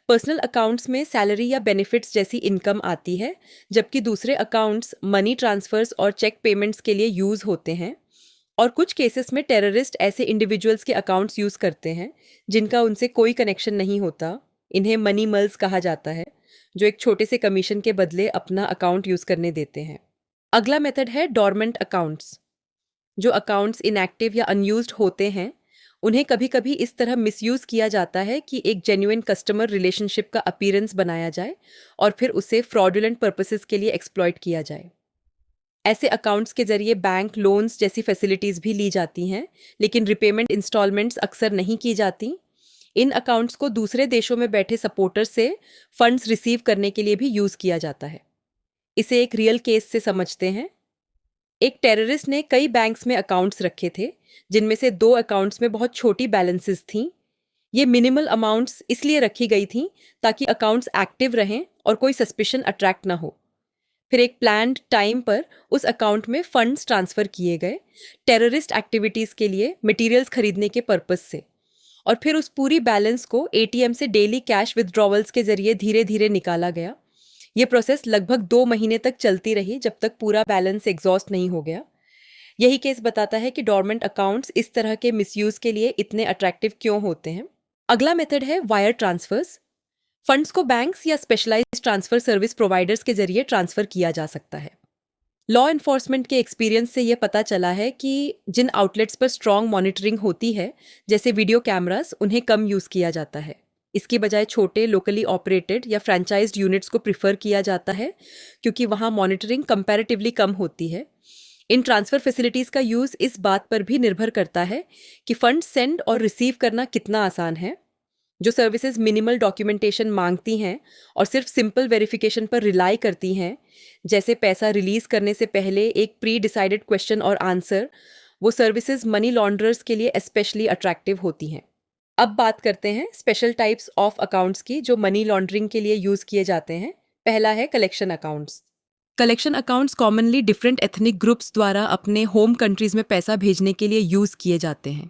पर्सनल अकाउंट्स में सैलरी या बेनिफिट्स जैसी इनकम आती है, जबकि दूसरे अकाउंट्स मनी ट्रांसफर्स और चेक पेमेंट्स के लिए यूज़ होते हैं। और कुछ केसेस में टेररिस्ट ऐसे इंडिविजुअल्स के अकाउंट्स यूज़ करते हैं जिनका उनसे कोई कनेक्शन नहीं होता। इन्हें मनी मल्स कहा जाता है, जो एक छोटे से कमीशन के बदले अपना अकाउंट यूज़ करने देते हैं। अगला मेथड है डॉर्मेंट अकाउंट्स। जो अकाउंट्स इनएक्टिव या अनयूज्ड होते हैं, उन्हें कभी कभी इस तरह मिसयूज़ किया जाता है कि एक जेन्युइन कस्टमर रिलेशनशिप का अपीयरेंस बनाया जाए और फिर उसे फ्रॉडुलेंट पर्पसेस के लिए एक्सप्लॉइट किया जाए। ऐसे अकाउंट्स के जरिए बैंक लोन्स जैसी फैसिलिटीज़ भी ली जाती हैं, लेकिन रिपेमेंट इंस्टॉलमेंट्स अक्सर नहीं की जाती। इन अकाउंट्स को दूसरे देशों में बैठे सपोर्टर से फंड्स रिसीव करने के लिए भी यूज़ किया जाता है। इसे एक रियल केस से समझते हैं। एक टेररिस्ट ने कई बैंक्स में अकाउंट्स रखे थे, जिनमें से 2 अकाउंट्स में बहुत छोटी बैलेंसेस थीं। ये मिनिमल अमाउंट्स इसलिए रखी गई थीं ताकि अकाउंट्स एक्टिव रहें और कोई सस्पिशन अट्रैक्ट ना हो। फिर एक प्लान्ड टाइम पर उस अकाउंट में फंड्स ट्रांसफ़र किए गए, टेररिस्ट एक्टिविटीज़ के लिए मटेरियल्स खरीदने के पर्पस से। और फिर उस पूरी बैलेंस को एटीएम से डेली कैश विथड्रॉवल्स के जरिए धीरे धीरे निकाला गया। ये प्रोसेस लगभग 2 महीने तक चलती रही, जब तक पूरा बैलेंस एग्जॉस्ट नहीं हो गया। यही केस बताता है कि डॉर्मेंट अकाउंट्स इस तरह के मिसयूज़ के लिए इतने अट्रैक्टिव क्यों होते हैं। अगला मेथड है वायर ट्रांसफर्स। फंड्स को बैंक्स या स्पेशलाइज्ड ट्रांसफर सर्विस प्रोवाइडर्स के जरिए ट्रांसफ़र किया जा सकता है। लॉ इन्फोर्समेंट के एक्सपीरियंस से यह पता चला है कि जिन आउटलेट्स पर स्ट्रॉन्ग मॉनिटरिंग होती है, जैसे वीडियो कैमरास, उन्हें कम यूज़ किया जाता है। इसके बजाय छोटे लोकली ऑपरेटेड या फ्रेंचाइज्ड यूनिट्स को प्रिफर किया जाता है, क्योंकि वहाँ मॉनिटरिंग कंपैरेटिवली कम होती है। इन ट्रांसफ़र फैसिलिटीज़ का यूज़ इस बात पर भी निर्भर करता है कि फ़ंड सेंड और रिसीव करना कितना आसान है। जो सर्विसेज मिनिमल डॉक्यूमेंटेशन मांगती हैं और सिर्फ सिंपल वेरिफिकेशन पर रिलाई करती हैं, जैसे पैसा रिलीज़ करने से पहले एक प्री डिसाइडेड क्वेश्चन और आंसर, वो सर्विसेज मनी लॉन्ड्रर्स के लिए स्पेशली अट्रैक्टिव होती हैं। अब बात करते हैं स्पेशल टाइप्स ऑफ अकाउंट्स की जो मनी लॉन्ड्रिंग के लिए यूज़ किए जाते हैं। पहला है collection accounts. Collection accounts commonly different ethnic groups द्वारा अपने होम कंट्रीज़ में पैसा भेजने के लिए यूज़ किए जाते हैं।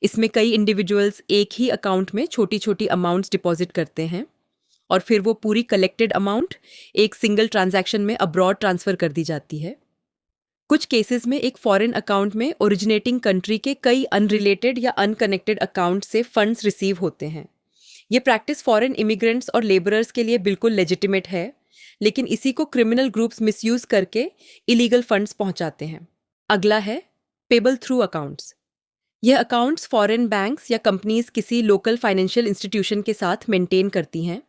इसमें कई इंडिविजुअल्स एक ही अकाउंट में छोटी छोटी अमाउंट्स डिपॉजिट करते हैं और फिर वो पूरी कलेक्टेड अमाउंट एक सिंगल ट्रांजैक्शन में अब्रॉड ट्रांसफ़र कर दी जाती है। कुछ केसेस में एक फॉरेन अकाउंट में ओरिजिनेटिंग कंट्री के कई अनरिलेटेड या अनकनेक्टेड अकाउंट से फंड्स रिसीव होते हैं। ये प्रैक्टिस फॉरेन इमिग्रेंट्स और लेबरर्स के लिए बिल्कुल लेजिटिमेट है, लेकिन इसी को क्रिमिनल ग्रुप्स मिसयूज करके इलीगल फंड्स पहुंचाते हैं। अगला है पेबल थ्रू अकाउंट्स। यह अकाउंट्स फॉरेन बैंक्स या कंपनीज किसी लोकल फाइनेंशियल इंस्टीट्यूशन के साथ मेंटेन करती हैं।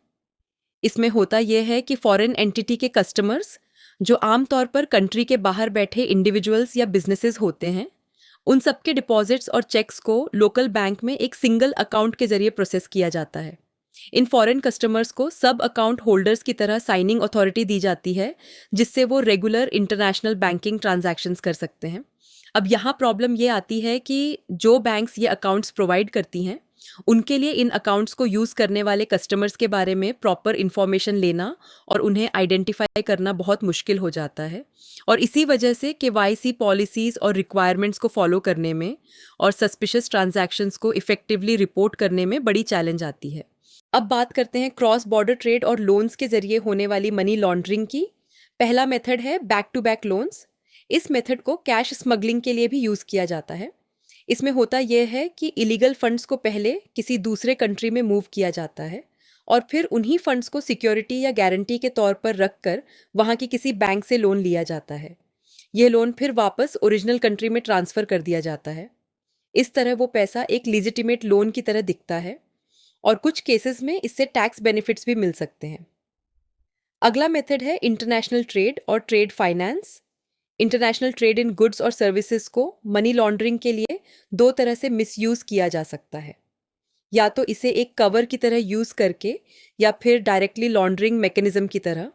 इसमें होता यह है कि फॉरेन एंटिटी के कस्टमर्स, जो आमतौर पर कंट्री के बाहर बैठे इंडिविजुअल्स या बिजनेसेस होते हैं, उन सबके डिपॉजिट्स और चेक्स को लोकल बैंक में एक सिंगल अकाउंट के जरिए प्रोसेस किया जाता है। इन फॉरेन कस्टमर्स को सब अकाउंट होल्डर्स की तरह साइनिंग अथॉरिटी दी जाती है, जिससे वो रेगुलर इंटरनेशनल बैंकिंग ट्रांजैक्शंस कर सकते हैं। अब यहाँ प्रॉब्लम ये आती है कि जो बैंक्स ये अकाउंट्स प्रोवाइड करती हैं, उनके लिए इन अकाउंट्स को यूज़ करने वाले कस्टमर्स के बारे में प्रॉपर इन्फॉर्मेशन लेना और उन्हें आइडेंटिफाई करना बहुत मुश्किल हो जाता है, और इसी वजह से केवाईसी पॉलिसीज़ और रिक्वायरमेंट्स को फॉलो करने में और सस्पिशियस ट्रांजैक्शंस को इफ़ेक्टिवली रिपोर्ट करने में बड़ी चैलेंज आती है। अब बात करते हैं क्रॉस बॉर्डर ट्रेड और लोन्स के जरिए होने वाली मनी लॉन्ड्रिंग की। पहला मेथड है बैक टू बैक लोन्स। इस मेथड को कैश स्मगलिंग के लिए भी यूज़ किया जाता है। इसमें होता यह है कि इलीगल फंड्स को पहले किसी दूसरे कंट्री में मूव किया जाता है और फिर उन्हीं फंड्स को सिक्योरिटी या गारंटी के तौर पर रखकर वहाँ की किसी बैंक से लोन लिया जाता है। यह लोन फिर वापस ओरिजिनल कंट्री में ट्रांसफ़र कर दिया जाता है। इस तरह वो पैसा एक लीजिटिमेट लोन की तरह दिखता है और कुछ केसेस में इससे टैक्स बेनिफिट्स भी मिल सकते हैं। अगला मेथड है इंटरनेशनल ट्रेड और trade finance. International trade in goods और सर्विसेज को मनी लॉन्ड्रिंग के लिए दो तरह से मिसयूज़ किया जा सकता है। या तो इसे एक कवर की तरह यूज़ करके या फिर डायरेक्टली लॉन्ड्रिंग मैकेनिज्म की तरह।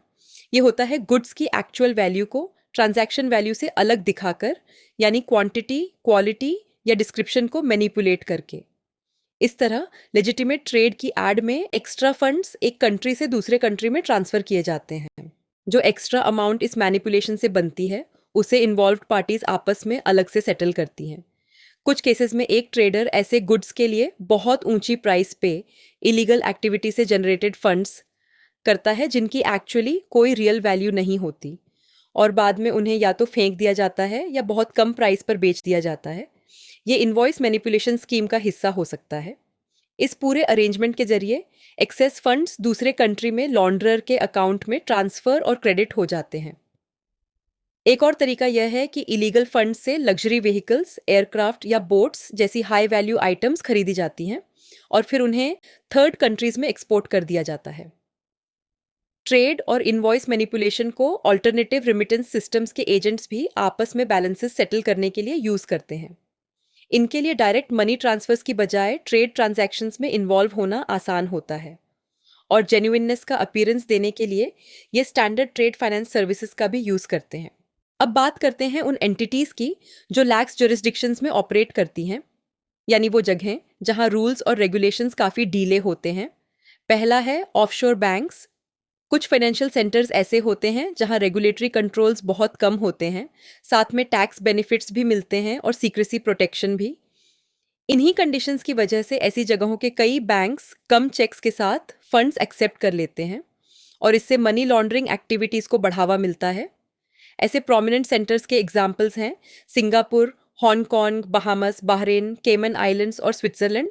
ये होता है गुड्स की एक्चुअल वैल्यू को ट्रांजैक्शन वैल्यू से अलग दिखाकर, यानी क्वांटिटी, क्वालिटी या डिस्क्रिप्शन को मैनिपुलेट करके। इस तरह लेजिटिमेट ट्रेड की एड में एक्स्ट्रा फंड्स एक कंट्री से दूसरे कंट्री में ट्रांसफ़र किए जाते हैं। जो एक्स्ट्रा अमाउंट इस मैनिपुलेशन से बनती है उसे इन्वॉल्व्ड पार्टीज आपस में अलग से सेटल करती हैं। कुछ केसेस में एक ट्रेडर ऐसे गुड्स के लिए बहुत ऊंची प्राइस पे इलीगल एक्टिविटी से जनरेटेड फंड्स करता है, जिनकी एक्चुअली कोई रियल वैल्यू नहीं होती, और बाद में उन्हें या तो फेंक दिया जाता है या बहुत कम प्राइस पर बेच दिया जाता है। ये इनवॉइस मैनिपुलेशन स्कीम का हिस्सा हो सकता है। इस पूरे अरेंजमेंट के जरिए एक्सेस फंड्स दूसरे कंट्री में लॉन्ड्रर के अकाउंट में ट्रांसफ़र और क्रेडिट हो जाते हैं। एक और तरीका यह है कि इलीगल फंड से लग्जरी व्हीकल्स, एयरक्राफ्ट या बोट्स जैसी हाई वैल्यू आइटम्स खरीदी जाती हैं और फिर उन्हें थर्ड कंट्रीज में एक्सपोर्ट कर दिया जाता है। ट्रेड और इनवॉइस मैनिपुलेशन को ऑल्टरनेटिव रिमिटेंस सिस्टम्स के एजेंट्स भी आपस में बैलेंसेस सेटल करने के लिए यूज़ करते हैं। इनके लिए डायरेक्ट मनी ट्रांसफर्स की बजाय ट्रेड ट्रांजैक्शंस में इन्वॉल्व होना आसान होता है, और जेन्युइननेस का अपीयरेंस देने के लिए ये स्टैंडर्ड ट्रेड फाइनेंस सर्विसेज का भी यूज़ करते हैं। अब बात करते हैं उन एंटिटीज़ की जो लैक्स जुरिस्डिक्शंस में ऑपरेट करती हैं, यानी वो जगहें जहां रूल्स और रेगुलेशंस काफ़ी ढीले होते हैं। पहला है ऑफशोर बैंक्स। कुछ फाइनेंशियल सेंटर्स ऐसे होते हैं जहां रेगुलेटरी कंट्रोल्स बहुत कम होते हैं, साथ में टैक्स बेनिफिट्स भी मिलते हैं और सीक्रेसी प्रोटेक्शन भी। इन्हीं कंडीशंस की वजह से ऐसी जगहों के कई बैंक्स कम चेक्स के साथ फंड्स एक्सेप्ट कर लेते हैं और इससे मनी लॉन्ड्रिंग एक्टिविटीज़ को बढ़ावा मिलता है। ऐसे प्रोमिनेंट सेंटर्स के एग्जाम्पल्स हैं सिंगापुर, हांगकांग, बहामस, बहरीन, केमन आइलैंड्स और स्विट्ज़रलैंड।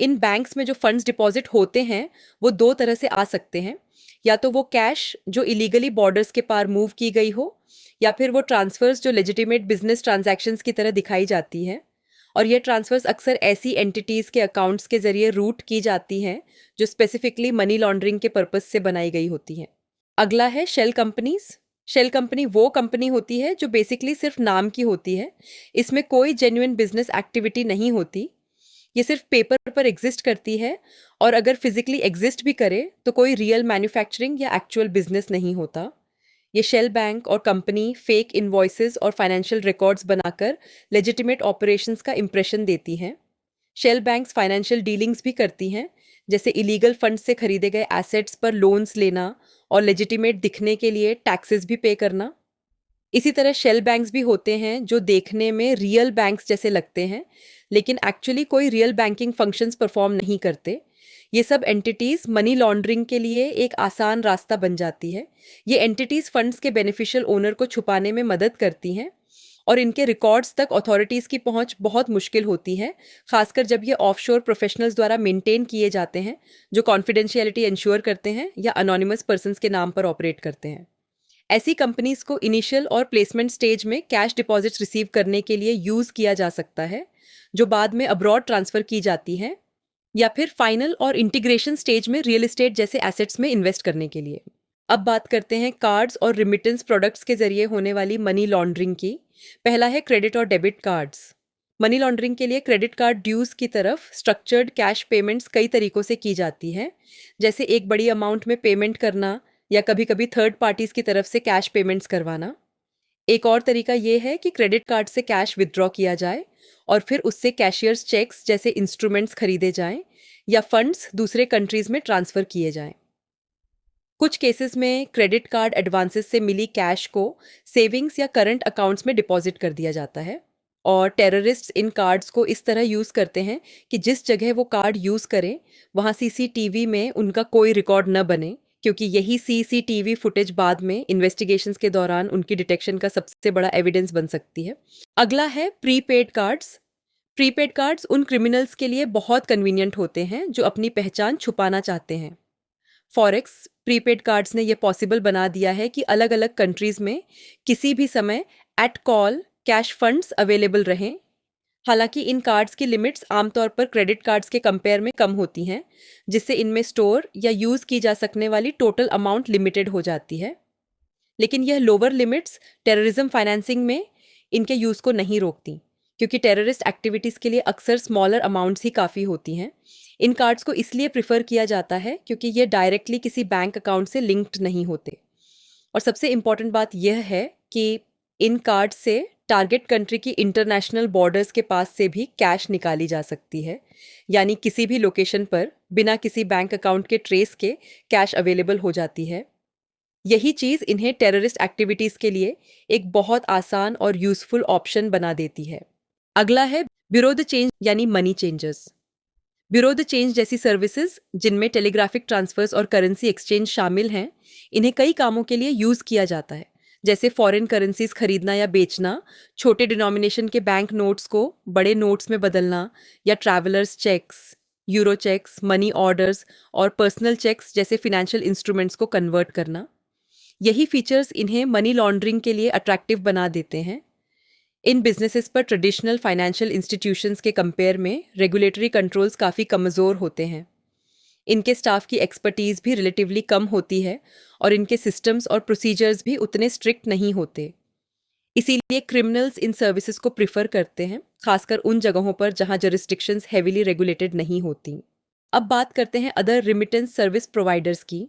इन बैंक्स में जो फंड्स डिपॉजिट होते हैं वो दो तरह से आ सकते हैं। या तो वो कैश जो इलीगली बॉर्डर्स के पार मूव की गई हो, या फिर वो ट्रांसफ़र्स जो लेजिटिमेट बिजनेस ट्रांजैक्शंस की तरह दिखाई जाती हैं। और ये ट्रांसफ़र्स अक्सर ऐसी एंटिटीज़ के अकाउंट्स के ज़रिए रूट की जाती हैं जो स्पेसिफिकली मनी लॉन्ड्रिंग के पर्पज़ से बनाई गई होती हैं। अगला है शेल कंपनीज़। शेल कंपनी वो कंपनी होती है जो बेसिकली सिर्फ नाम की होती है। इसमें कोई जेन्युइन बिजनेस एक्टिविटी नहीं होती। ये सिर्फ पेपर पर एग्जिस्ट करती है, और अगर फिजिकली एग्जिस्ट भी करे तो कोई रियल मैन्युफैक्चरिंग या एक्चुअल बिजनेस नहीं होता। ये शेल बैंक और कंपनी फेक इनवॉइसेस और फाइनेंशियल रिकॉर्ड्स बनाकर लेजिटिमेट ऑपरेशंस का इंप्रेशन देती हैं। शेल बैंक्स फाइनेंशियल डीलिंग्स भी करती हैं, जैसे इलीगल फंड से खरीदे गए एसेट्स पर लोन्स लेना और लेजिटिमेट दिखने के लिए टैक्सेस भी पे करना। इसी तरह शेल बैंक्स भी होते हैं जो देखने में रियल बैंक्स जैसे लगते हैं, लेकिन एक्चुअली कोई रियल बैंकिंग फंक्शंस परफॉर्म नहीं करते। ये सब एंटिटीज़ मनी लॉन्ड्रिंग के लिए एक आसान रास्ता बन जाती है। ये एंटिटीज़ फंड्स के बेनिफिशियल ओनर को छुपाने में मदद करती हैं और इनके रिकॉर्ड्स तक अथॉरिटीज़ की पहुंच बहुत मुश्किल होती है, खासकर जब ये ऑफशोर प्रोफेशनल्स द्वारा मेंटेन किए जाते हैं, जो कॉन्फिडेंशियलिटी इंश्योर करते हैं या अनोनिमस पर्सन्स के नाम पर ऑपरेट करते हैं। ऐसी कंपनीज को इनिशियल और प्लेसमेंट स्टेज में कैश डिपॉजिट्स रिसीव करने के लिए यूज़ किया जा सकता है, जो बाद में अब्रॉड ट्रांसफ़र की जाती हैं, या फिर फाइनल और इंटीग्रेशन स्टेज में रियल एस्टेट जैसे एसेट्स में इन्वेस्ट करने के लिए। अब बात करते हैं कार्ड्स और रिमिटेंस प्रोडक्ट्स के जरिए होने वाली मनी लॉन्ड्रिंग की। पहला है क्रेडिट और डेबिट कार्ड्स। मनी लॉन्ड्रिंग के लिए क्रेडिट कार्ड ड्यूज की तरफ स्ट्रक्चर्ड कैश पेमेंट्स कई तरीकों से की जाती हैं, जैसे एक बड़ी अमाउंट में पेमेंट करना या कभी कभी थर्ड पार्टीज की तरफ से कैश पेमेंट्स करवाना। एक और तरीका ये है कि क्रेडिट कार्ड से कैश विथड्रॉ किया जाए और फिर उससे कैशियर्स चेक्स जैसे इंस्ट्रूमेंट्स खरीदे जाएं या फंड्स दूसरे कंट्रीज में ट्रांसफ़र किए जाएं। कुछ केसेस में क्रेडिट कार्ड एडवांसेस से मिली कैश को सेविंग्स या करंट अकाउंट्स में डिपॉजिट कर दिया जाता है, और टेररिस्ट्स इन कार्ड्स को इस तरह यूज़ करते हैं कि जिस जगह वो कार्ड यूज़ करें वहाँ सीसीटीवी में उनका कोई रिकॉर्ड न बने, क्योंकि यही सीसीटीवी फुटेज बाद में इन्वेस्टिगेशंस के दौरान उनकी डिटेक्शन का सबसे बड़ा एविडेंस बन सकती है। अगला है प्रीपेड कार्ड्स। प्रीपेड कार्ड्स उन क्रिमिनल्स के लिए बहुत कन्वीनियंट होते हैं जो अपनी पहचान छुपाना चाहते हैं। फॉरेक्स प्रीपेड कार्ड्स ने यह पॉसिबल बना दिया है कि अलग अलग कंट्रीज में किसी भी समय at call cash funds available रहें। हालांकि इन कार्ड्स की लिमिट्स आमतौर पर क्रेडिट कार्ड्स के कंपेयर में कम होती हैं, जिससे इनमें स्टोर या यूज़ की जा सकने वाली टोटल अमाउंट लिमिटेड हो जाती है। लेकिन यह लोअर लिमिट्स टेररिज्म फाइनेंसिंग में इनके यूज़ को नहीं रोकती, क्योंकि टेररिस्ट एक्टिविटीज़ के लिए अक्सर स्मॉलर अमाउंट्स ही काफ़ी होती हैं। इन कार्ड्स को इसलिए प्रिफर किया जाता है क्योंकि ये डायरेक्टली किसी बैंक अकाउंट से लिंक्ड नहीं होते। और सबसे इम्पॉर्टेंट बात यह है कि इन कार्ड से टारगेट कंट्री की इंटरनेशनल बॉर्डर्स के पास से भी कैश निकाली जा सकती है, यानी किसी भी लोकेशन पर बिना किसी बैंक अकाउंट के ट्रेस के कैश अवेलेबल हो जाती है। यही चीज़ इन्हें टेररिस्ट एक्टिविटीज़ के लिए एक बहुत आसान और यूज़फुल ऑप्शन बना देती है। अगला है ब्यूरो द चेंज यानी money changers. Bureau the change जैसी सर्विसेज, जिनमें टेलीग्राफिक ट्रांसफर्स और करेंसी एक्सचेंज शामिल हैं, इन्हें कई कामों के लिए यूज़ किया जाता है, जैसे फॉरेन करेंसीज खरीदना या बेचना, छोटे डिनोमिनेशन के बैंक नोट्स को बड़े नोट्स में बदलना, या travellers cheques, euro cheques, money orders और पर्सनल चेक्स जैसे फिनेंशियल इंस्ट्रूमेंट्स को कन्वर्ट करना। यही फीचर्स इन्हें मनी लॉन्ड्रिंग के लिए अट्रैक्टिव बना देते हैं। इन बिजनेसेस पर ट्रेडिशनल फाइनेंशियल इंस्टीट्यूशंस के कंपेयर में रेगुलेटरी कंट्रोल्स काफ़ी कमज़ोर होते हैं। इनके स्टाफ की एक्सपर्टीज़ भी रिलेटिवली कम होती है और इनके सिस्टम्स और प्रोसीजर्स भी उतने स्ट्रिक्ट नहीं होते। इसीलिए क्रिमिनल्स इन सर्विसेज को प्रिफर करते हैं, खासकर उन जगहों पर जहां जरिस्टिक्शंस हेवीली रेगुलेटेड नहीं होती। अब बात करते हैं अदर रिमिटेंस सर्विस प्रोवाइडर्स की।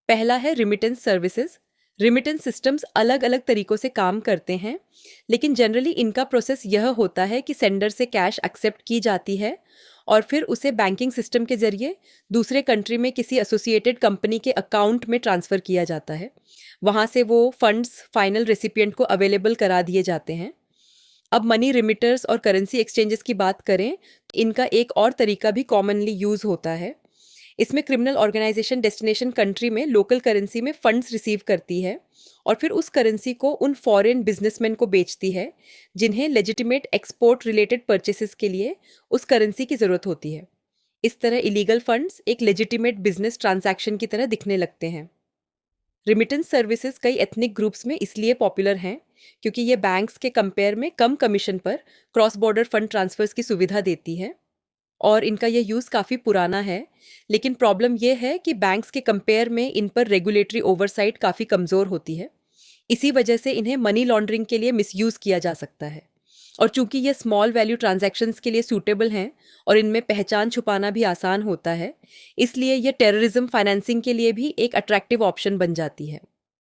पहला है रिमिटेंस सर्विसेज। रिमिटेंस सिस्टम्स अलग अलग तरीकों से काम करते हैं, लेकिन जनरली इनका प्रोसेस यह होता है कि सेंडर से कैश एक्सेप्ट की जाती है और फिर उसे बैंकिंग सिस्टम के जरिए दूसरे कंट्री में किसी एसोसिएटेड कंपनी के अकाउंट में ट्रांसफ़र किया जाता है। वहाँ से वो फंड्स फाइनल रेसिपिएंट को अवेलेबल करा दिए जाते हैं। अब मनी रिमिटर्स और करेंसी एक्सचेंजेस की बात करें, इनका एक और तरीका भी कॉमनली यूज़ होता है। इसमें क्रिमिनल ऑर्गेनाइजेशन डेस्टिनेशन कंट्री में लोकल करेंसी में फंड्स रिसीव करती है और फिर उस करेंसी को उन फॉरेन बिजनेसमैन को बेचती है जिन्हें लेजिटिमेट एक्सपोर्ट रिलेटेड परचेसेस के लिए उस करेंसी की ज़रूरत होती है। इस तरह इलीगल फंड्स एक लेजिटिमेट बिजनेस ट्रांजैक्शन की तरह दिखने लगते हैं। रिमिटेंस सर्विसेज कई एथनिक ग्रुप्स में इसलिए पॉपुलर हैं क्योंकि ये बैंक्स के कंपेयर में कम कमीशन पर क्रॉस बॉर्डर फंड ट्रांसफर्स की सुविधा देती है, और इनका यह यूज़ काफ़ी पुराना है। लेकिन प्रॉब्लम यह है कि बैंक्स के कंपेयर में इन पर रेगुलेटरी ओवरसाइट काफ़ी कमज़ोर होती है। इसी वजह से इन्हें मनी लॉन्ड्रिंग के लिए मिसयूज़ किया जा सकता है। और चूंकि ये स्मॉल वैल्यू ट्रांजैक्शंस के लिए सूटेबल हैं और इनमें पहचान छुपाना भी आसान होता है, इसलिए ये टेररिज्म फाइनेंसिंग के लिए भी एक अट्रैक्टिव ऑप्शन बन जाती है।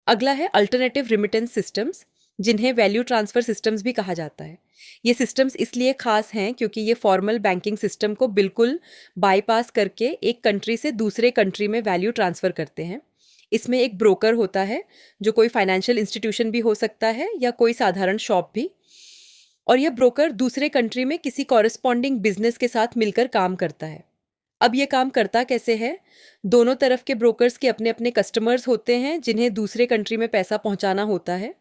अगला है अल्टरनेटिव रिमिटेंस सिस्टम्स, जिन्हें वैल्यू ट्रांसफ़र सिस्टम्स भी कहा जाता है। ये सिस्टम्स इसलिए खास हैं क्योंकि ये फॉर्मल बैंकिंग सिस्टम को बिल्कुल बाईपास करके एक कंट्री से दूसरे कंट्री में वैल्यू ट्रांसफ़र करते हैं। इसमें एक ब्रोकर होता है, जो कोई फाइनेंशियल इंस्टीट्यूशन भी हो सकता है या कोई साधारण शॉप भी, और यह ब्रोकर दूसरे कंट्री में किसी कॉरेस्पॉन्डिंग बिजनेस के साथ मिलकर काम करता है। अब ये काम करता कैसे है? दोनों तरफ के ब्रोकर्स के अपने अपने कस्टमर्स होते हैं जिन्हें दूसरे कंट्री में पैसा पहुंचाना होता है।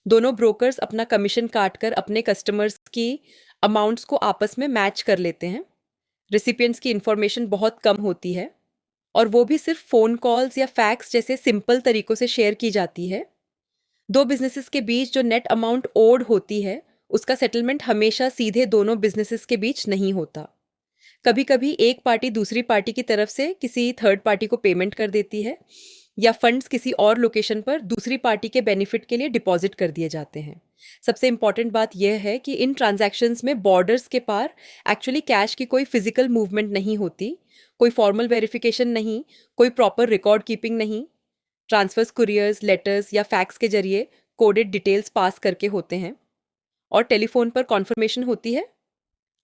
दोनों ब्रोकर्स अपना कमीशन काटकर अपने कस्टमर्स की अमाउंट्स को आपस में मैच कर लेते हैं। रिसिपिएंट्स की इन्फॉर्मेशन बहुत कम होती है और वो भी सिर्फ फ़ोन कॉल्स या फैक्स जैसे सिंपल तरीकों से शेयर की जाती है। दो बिजनेसेस के बीच जो नेट अमाउंट ओड होती है उसका सेटलमेंट हमेशा सीधे दोनों बिजनेसेस के बीच नहीं होता। कभी कभी एक पार्टी दूसरी पार्टी की तरफ से किसी थर्ड पार्टी को पेमेंट कर देती है या फंड्स किसी और लोकेशन पर दूसरी पार्टी के बेनिफिट के लिए डिपॉजिट कर दिए जाते हैं। सबसे इंपॉर्टेंट बात यह है कि इन ट्रांजैक्शंस में बॉर्डर्स के पार एक्चुअली कैश की कोई फिजिकल मूवमेंट नहीं होती, कोई फॉर्मल वेरिफिकेशन नहीं, कोई प्रॉपर रिकॉर्ड कीपिंग नहीं। ट्रांसफर्स कुरियर्स, लेटर्स या फैक्स के जरिए कोडेड डिटेल्स पास करके होते हैं और टेलीफोन पर कॉन्फर्मेशन होती है।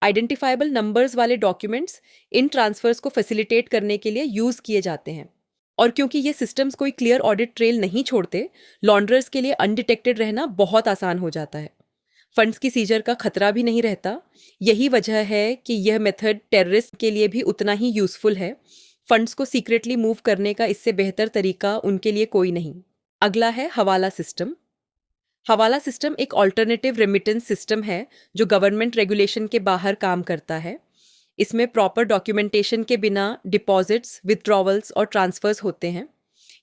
आइडेंटिफाइबल नंबर्स वाले डॉक्यूमेंट्स इन ट्रांसफर्स को फैसिलिटेट करने के लिए यूज़ किए जाते हैं और क्योंकि ये सिस्टम्स कोई क्लियर ऑडिट ट्रेल नहीं छोड़ते, लॉन्ड्रर्स के लिए अनडिटेक्टेड रहना बहुत आसान हो जाता है। फंड्स की सीजर का खतरा भी नहीं रहता। यही वजह है कि यह मेथड टेररिस्ट के लिए भी उतना ही यूज़फुल है। फंड्स को सीक्रेटली मूव करने का इससे बेहतर तरीका उनके लिए कोई नहीं। अगला है हवाला सिस्टम। हवाला सिस्टम एक ऑल्टरनेटिव रेमिटेंस सिस्टम है जो गवर्नमेंट रेगुलेशन के बाहर काम करता है। इसमें प्रॉपर डॉक्यूमेंटेशन के बिना डिपॉजिट्स, विथड्रॉवल्स और ट्रांसफर्स होते हैं।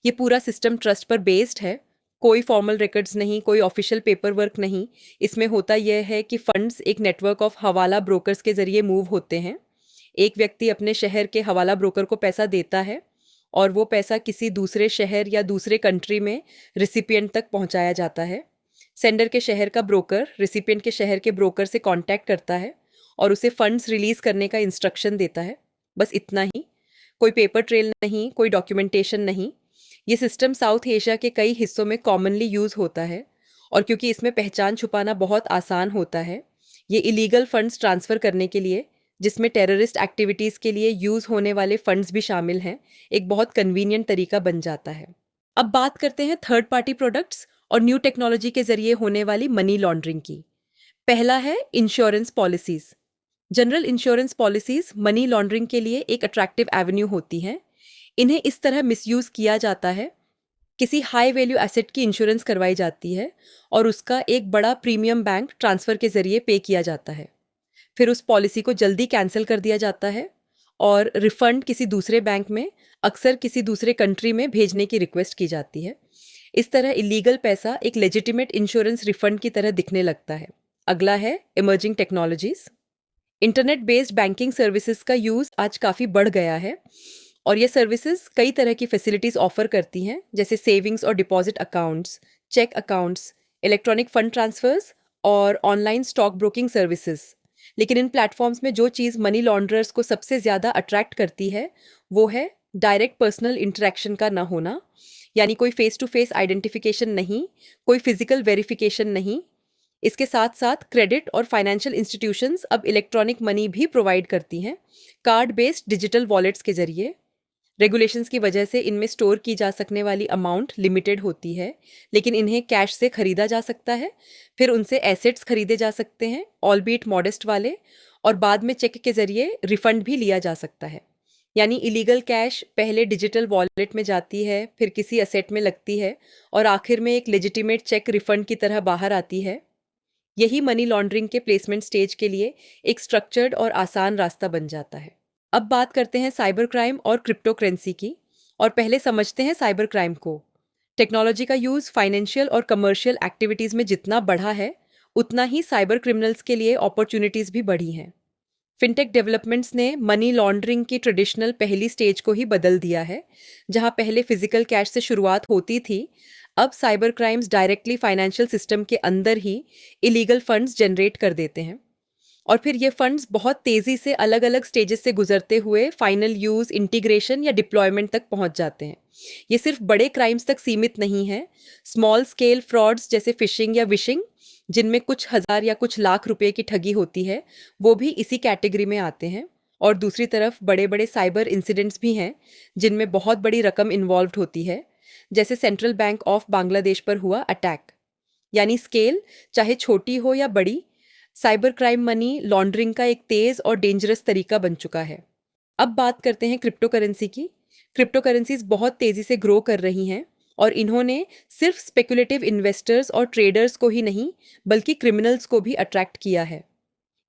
ये पूरा सिस्टम ट्रस्ट पर बेस्ड है। कोई फॉर्मल रिकॉर्ड्स नहीं, कोई ऑफिशियल पेपर वर्क नहीं। इसमें होता यह है कि फंड्स एक नेटवर्क ऑफ हवाला ब्रोकर्स के जरिए मूव होते हैं। एक व्यक्ति अपने शहर के हवाला ब्रोकर को पैसा देता है और वो पैसा किसी दूसरे शहर या दूसरे कंट्री में रिसिपिएंट तक पहुंचाया जाता है। सेंडर के शहर का ब्रोकर रिसिपिएंट के शहर के ब्रोकर से कांटेक्ट करता है और उसे फंड्स रिलीज करने का इंस्ट्रक्शन देता है। बस इतना ही। कोई पेपर ट्रेल नहीं, कोई डॉक्यूमेंटेशन नहीं। ये सिस्टम साउथ एशिया के कई हिस्सों में कॉमनली यूज़ होता है और क्योंकि इसमें पहचान छुपाना बहुत आसान होता है, ये इलीगल फंड्स ट्रांसफ़र करने के लिए, जिसमें टेररिस्ट एक्टिविटीज़ के लिए यूज़ होने वाले फंड्स भी शामिल हैं, एक बहुत कन्वीनियंट तरीका बन जाता है। अब बात करते हैं थर्ड पार्टी प्रोडक्ट्स और न्यू टेक्नोलॉजी के जरिए होने वाली मनी लॉन्ड्रिंग की। पहला है insurance policies. General insurance policies money laundering के लिए एक अट्रैक्टिव एवेन्यू होती हैं। इन्हें इस तरह मिसयूज़ किया जाता है, किसी हाई वैल्यू एसेट की इंश्योरेंस करवाई जाती है और उसका एक बड़ा प्रीमियम बैंक ट्रांसफ़र के ज़रिए पे किया जाता है। फिर उस पॉलिसी को जल्दी कैंसिल कर दिया जाता है और रिफ़ंड किसी दूसरे बैंक में, अक्सर किसी दूसरे कंट्री में भेजने की रिक्वेस्ट की जाती है। इस तरह इलीगल पैसा एक लेजिटिमेट इंश्योरेंस रिफ़ंड की तरह दिखने लगता है। अगला है emerging technologies. Internet based banking services का यूज़ आज काफ़ी बढ़ गया है और ये सर्विसेज कई तरह की फैसिलिटीज़ ऑफर करती हैं, जैसे सेविंग्स और deposit accounts, cheque accounts, electronic fund transfers और ऑनलाइन स्टॉक ब्रोकिंग सर्विसेज। लेकिन इन प्लेटफॉर्म्स में जो चीज़ मनी लॉन्ड्रर्स को सबसे ज़्यादा अट्रैक्ट करती है वो है डायरेक्ट पर्सनल इंटरेक्शन का ना होना। यानी कोई फेस टू फेस आइडेंटिफिकेशन नहीं, कोई फिजिकल वेरिफिकेशन नहीं। इसके साथ साथ क्रेडिट और फाइनेंशियल इंस्टीट्यूशंस अब इलेक्ट्रॉनिक मनी भी प्रोवाइड करती हैं, कार्ड बेस्ड डिजिटल वॉलेट्स के जरिए। रेगुलेशंस की वजह से इनमें स्टोर की जा सकने वाली अमाउंट लिमिटेड होती है, लेकिन इन्हें कैश से खरीदा जा सकता है। फिर उनसे एसेट्स खरीदे जा सकते हैं, ऑलबीट मॉडेस्ट वाले, और बाद में चेक के जरिए रिफंड भी लिया जा सकता है। यानी इलीगल कैश पहले डिजिटल वॉलेट में जाती है, फिर किसी एसेट में लगती है और आखिर में एक लेजिटिमेट चेक रिफंड की तरह बाहर आती है। यही मनी लॉन्ड्रिंग के प्लेसमेंट स्टेज के लिए एक स्ट्रक्चर्ड और आसान रास्ता बन जाता है। अब बात करते हैं साइबर क्राइम और क्रिप्टो करेंसी की, और पहले समझते हैं साइबर क्राइम को। टेक्नोलॉजी का यूज़ फाइनेंशियल और कमर्शियल एक्टिविटीज़ में जितना बढ़ा है, उतना ही साइबर क्रिमिनल्स के लिए अपॉर्चुनिटीज़ भी बढ़ी हैं। फिनटेक डेवलपमेंट्स ने मनी लॉन्ड्रिंग की ट्रेडिशनल पहली स्टेज को ही बदल दिया है। जहां पहले फिजिकल कैश से शुरुआत होती थी, अब cyber crimes directly financial system के अंदर ही इलीगल फंड्स जनरेट कर देते हैं और फिर ये फंड्स बहुत तेज़ी से अलग अलग स्टेजेस से गुजरते हुए फाइनल यूज़, इंटीग्रेशन या डिप्लॉयमेंट तक पहुंच जाते हैं। ये सिर्फ बड़े क्राइम्स तक सीमित नहीं है। स्मॉल स्केल फ्रॉड्स जैसे फिशिंग या विशिंग, जिनमें कुछ हज़ार या कुछ लाख रुपए की ठगी होती है, वो भी इसी कैटेगरी में आते हैं। और दूसरी तरफ बड़े बड़े साइबर इंसिडेंट्स भी हैं जिनमें बहुत बड़ी रकम इन्वॉल्व होती है, जैसे सेंट्रल बैंक ऑफ बांग्लादेश पर हुआ अटैक। यानी स्केल चाहे छोटी हो या बड़ी, साइबर क्राइम मनी लॉन्ड्रिंग का एक तेज़ और डेंजरस तरीका बन चुका है। अब बात करते हैं क्रिप्टो करेंसी की। क्रिप्टो करेंसीज बहुत तेज़ी से ग्रो कर रही हैं और इन्होंने सिर्फ स्पेकुलेटिव इन्वेस्टर्स और ट्रेडर्स को ही नहीं बल्कि क्रिमिनल्स को भी अट्रैक्ट किया है।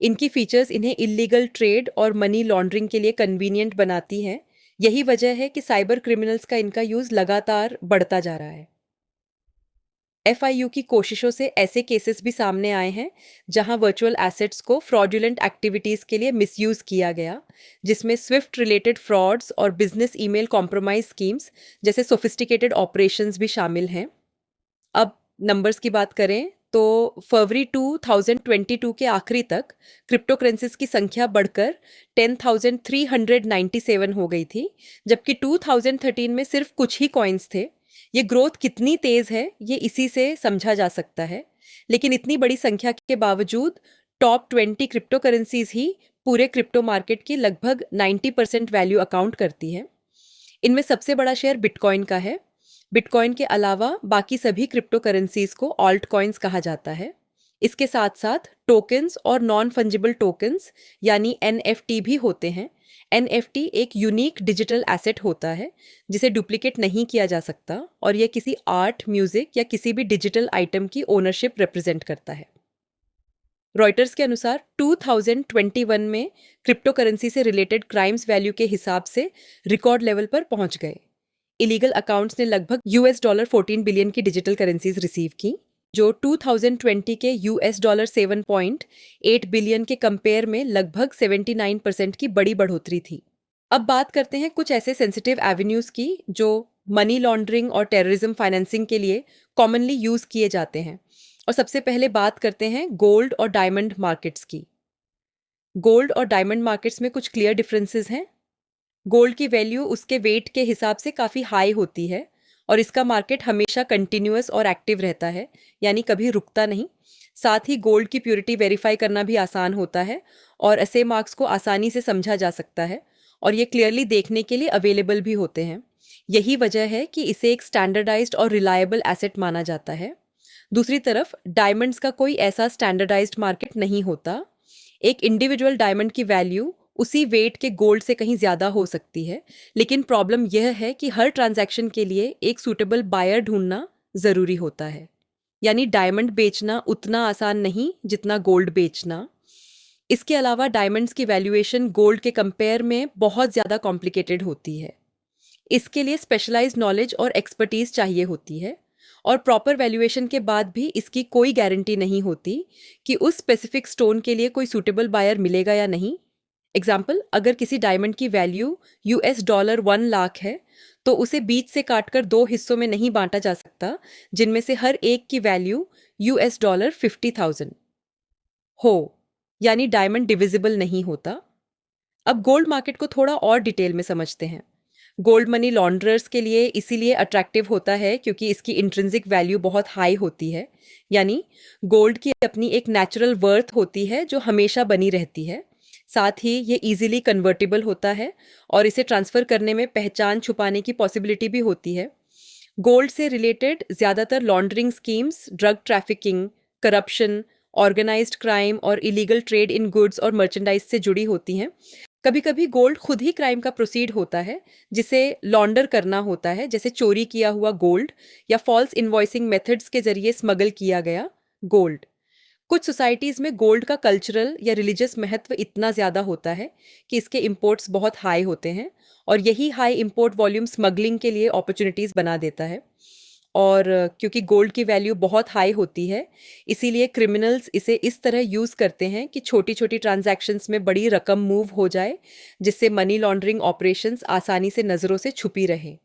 इनकी फीचर्स इन्हें इलीगल ट्रेड और मनी लॉन्ड्रिंग के लिए कन्वीनियंट बनाती हैं। यही वजह है कि साइबर क्रिमिनल्स का इनका यूज़ लगातार बढ़ता जा रहा है। एफआईयू की कोशिशों से ऐसे केसेस भी सामने आए हैं जहां वर्चुअल एसेट्स को फ्रॉडुलेंट एक्टिविटीज़ के लिए मिसयूज़ किया गया, जिसमें स्विफ्ट रिलेटेड फ्रॉड्स और बिजनेस ईमेल कॉम्प्रोमाइज स्कीम्स जैसे सोफिस्टिकेटेड ऑपरेशंस भी शामिल हैं। अब नंबर्स की बात करें तो फरवरी 2022 के आखिरी तक क्रिप्टो करेंसीज की संख्या बढ़कर 10,397 हो गई थी, जबकि 2013 में सिर्फ कुछ ही कॉइन्स थे। ये ग्रोथ कितनी तेज़ है ये इसी से समझा जा सकता है। लेकिन इतनी बड़ी संख्या के बावजूद टॉप 20 क्रिप्टो करेंसीज ही पूरे क्रिप्टो मार्केट की लगभग 90% वैल्यू अकाउंट करती है। इनमें सबसे बड़ा शेयर बिटकॉइन का है। बिटकॉइन के अलावा बाकी सभी क्रिप्टो करेंसीज को ऑल्ट कॉइन्स कहा जाता है। इसके साथ साथ टोकन्स और नॉन फंजिबल टोकन्स यानी एनएफटी भी होते हैं। एनएफटी एक यूनिक डिजिटल एसेट होता है जिसे डुप्लीकेट नहीं किया जा सकता और यह किसी आर्ट, म्यूजिक या किसी भी डिजिटल आइटम की ओनरशिप रिप्रेजेंट करता है। रॉयटर्स के अनुसार 2021 में क्रिप्टो करेंसी से रिलेटेड क्राइम्स वैल्यू के हिसाब से रिकॉर्ड लेवल पर पहुंच गए। इलीगल अकाउंट्स ने लगभग $14 बिलियन की डिजिटल करेंसीज रिसीव की, जो 2020 के $7.8 बिलियन के कंपेयर में लगभग 79% की बड़ी बढ़ोतरी थी। अब बात करते हैं कुछ ऐसे सेंसिटिव एवेन्यूज की जो मनी लॉन्ड्रिंग और टेररिज्म फाइनेंसिंग के लिए कॉमनली यूज किए जाते हैं। और सबसे पहले बात करते हैं गोल्ड और डायमंड मार्केट्स की। गोल्ड और डायमंड मार्केट्स में कुछ क्लियर डिफरेंसेस हैं। गोल्ड की वैल्यू उसके वेट के हिसाब से काफ़ी हाई होती है और इसका मार्केट हमेशा कंटिन्यूअस और एक्टिव रहता है, यानी कभी रुकता नहीं। साथ ही गोल्ड की प्योरिटी वेरीफाई करना भी आसान होता है और ऐसे मार्क्स को आसानी से समझा जा सकता है और ये क्लियरली देखने के लिए अवेलेबल भी होते हैं। यही वजह है कि इसे एक स्टैंडर्डाइज्ड और रिलायबल एसेट माना जाता है। दूसरी तरफ डायमंड्स का कोई ऐसा स्टैंडर्डाइज्ड मार्केट नहीं होता। एक इंडिविजुअल डायमंड की वैल्यू उसी वेट के गोल्ड से कहीं ज़्यादा हो सकती है, लेकिन प्रॉब्लम यह है कि हर ट्रांजैक्शन के लिए एक सूटेबल बायर ढूंढना ज़रूरी होता है। यानी डायमंड बेचना उतना आसान नहीं जितना गोल्ड बेचना। इसके अलावा डायमंड्स की वैल्यूएशन गोल्ड के कंपेयर में बहुत ज़्यादा कॉम्प्लिकेटेड होती है। इसके लिए स्पेशलाइज्ड नॉलेज और एक्सपर्टीज चाहिए होती है और प्रॉपर वैल्यूएशन के बाद भी इसकी कोई गारंटी नहीं होती कि उस स्पेसिफिक स्टोन के लिए कोई सूटेबल बायर मिलेगा या नहीं। एग्जाम्पल, अगर किसी डायमंड की वैल्यू $1 लाख है तो उसे बीच से काटकर 2 हिस्सों में नहीं बांटा जा सकता जिनमें से हर एक की वैल्यू $50,000 हो, यानी डायमंड डिविजिबल नहीं होता। अब गोल्ड मार्केट को थोड़ा और डिटेल में समझते हैं। गोल्ड मनी लॉन्ड्रर्स के लिए इसीलिए अट्रैक्टिव होता है क्योंकि इसकी इंट्रिंसिक वैल्यू बहुत हाई होती है, यानी गोल्ड की अपनी एक नेचुरल वर्थ होती है जो हमेशा बनी रहती है। साथ ही ये इजीली कन्वर्टेबल होता है और इसे ट्रांसफ़र करने में पहचान छुपाने की पॉसिबिलिटी भी होती है। गोल्ड से रिलेटेड ज़्यादातर laundering schemes drug trafficking, corruption, organised crime और इलीगल ट्रेड इन गुड्स और मर्चेंडाइज से जुड़ी होती हैं। कभी कभी गोल्ड खुद ही क्राइम का प्रोसीड होता है जिसे लॉन्डर करना होता है, जैसे चोरी किया हुआ गोल्ड या फॉल्स इनवॉइसिंग मेथड्स के जरिए स्मगल किया गया गोल्ड। कुछ सोसाइटीज़ में गोल्ड का कल्चरल या रिलीजियस महत्व इतना ज़्यादा होता है कि इसके इंपोर्ट्स बहुत हाई होते हैं और यही हाई इंपोर्ट वॉल्यूम स्मगलिंग के लिए अपॉर्चुनिटीज़ बना देता है। और क्योंकि गोल्ड की वैल्यू बहुत हाई होती है इसीलिए क्रिमिनल्स इसे इस तरह यूज़ करते हैं कि छोटी छोटी ट्रांजैक्शंस में बड़ी रकम मूव हो जाए, जिससे मनी लॉन्ड्रिंग ऑपरेशंस आसानी से नज़रों से छुपी रहे।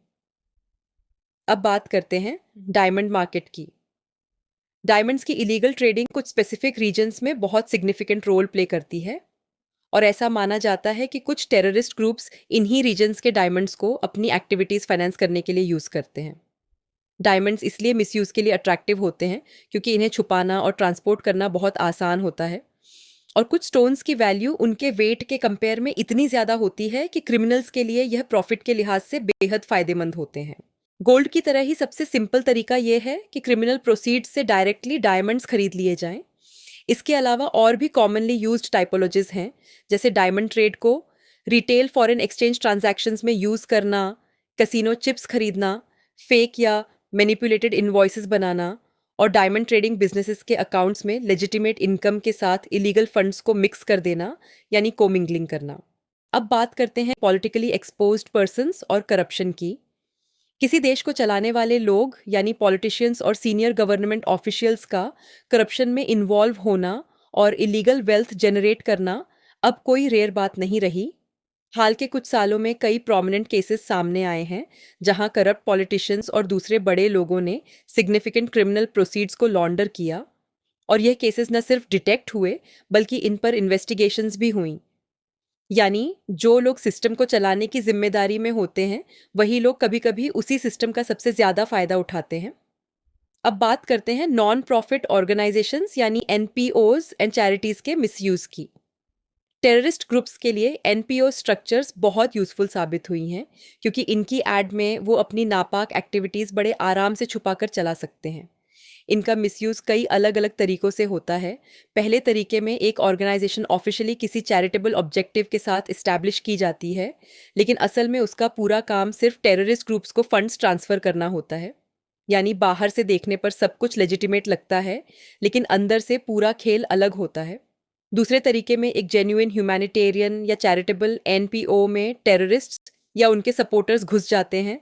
अब बात करते हैं डायमंड मार्केट की। डायमंड्स की इलीगल ट्रेडिंग कुछ स्पेसिफिक रीजन्स में बहुत सिग्निफिकेंट रोल प्ले करती है और ऐसा माना जाता है कि कुछ टेररिस्ट ग्रुप्स इन्हीं रीजन्स के डायमंड्स को अपनी एक्टिविटीज़ फाइनेंस करने के लिए यूज़ करते हैं। डायमंड्स इसलिए मिसयूज़ के लिए अट्रैक्टिव होते हैं क्योंकि इन्हें छुपाना और ट्रांसपोर्ट करना बहुत आसान होता है और कुछ स्टोन्स की वैल्यू उनके वेट के कंपेयर में इतनी ज़्यादा होती है कि क्रिमिनल्स के लिए यह प्रॉफिट के लिहाज से बेहद फ़ायदेमंद होते हैं। गोल्ड की तरह ही सबसे सिंपल तरीका यह है कि क्रिमिनल प्रोसीड्स से डायरेक्टली डायमंड्स खरीद लिए जाएं। इसके अलावा और भी कॉमनली यूज्ड टाइपोलॉजीज हैं, जैसे डायमंड ट्रेड को रिटेल फॉरेन एक्सचेंज ट्रांजैक्शंस में यूज़ करना, कैसीनो चिप्स खरीदना, फेक या मैनिपुलेटेड इनवॉइसेस बनाना और डायमंड ट्रेडिंग बिजनेसेस के अकाउंट्स में लेजिटिमेट इनकम के साथ इलीगल फंड्स को मिक्स कर देना यानी कोमिंगलिंग करना। अब बात करते हैं पॉलिटिकली एक्सपोज्ड पर्सन्स और करप्शन की। किसी देश को चलाने वाले लोग यानी पॉलिटिशियंस और सीनियर गवर्नमेंट ऑफिशियल्स का करप्शन में इन्वॉल्व होना और इलीगल वेल्थ जनरेट करना अब कोई रेयर बात नहीं रही। हाल के कुछ सालों में कई प्रोमिनेंट केसेस सामने आए हैं जहां करप्ट पॉलिटिशियंस और दूसरे बड़े लोगों ने सिग्निफिकेंट क्रिमिनल प्रोसीड्स को लॉन्डर किया, और यह केसेस न सिर्फ डिटेक्ट हुए बल्कि इन पर इन्वेस्टिगेशंस भी हुई। यानी जो लोग सिस्टम को चलाने की जिम्मेदारी में होते हैं वही लोग कभी कभी उसी सिस्टम का सबसे ज़्यादा फ़ायदा उठाते हैं। अब बात करते हैं नॉन प्रॉफिट ऑर्गेनाइजेशंस यानी एनपीओज एंड चैरिटीज़ के मिसयूज़ की। टेररिस्ट ग्रुप्स के लिए एनपीओ स्ट्रक्चर्स बहुत यूज़फुल साबित हुई हैं क्योंकि इनकी ऐड में वो अपनी नापाक एक्टिविटीज़ बड़े आराम से छुपाकर चला सकते हैं। इनका मिसयूज़ कई अलग अलग तरीक़ों से होता है। पहले तरीके में एक ऑर्गेनाइजेशन ऑफिशियली किसी चैरिटेबल ऑब्जेक्टिव के साथ इस्टेब्लिश की जाती है, लेकिन असल में उसका पूरा काम सिर्फ टेररिस्ट ग्रुप्स को फंड्स ट्रांसफ़र करना होता है। यानी बाहर से देखने पर सब कुछ लेजिटिमेट लगता है, लेकिन अंदर से पूरा खेल अलग होता है। दूसरे तरीके में एक जेन्युइन ह्यूमैनिटेरियन या चैरिटेबल एनपीओ में टेररिस्ट्स या उनके सपोर्टर्स घुस जाते हैं,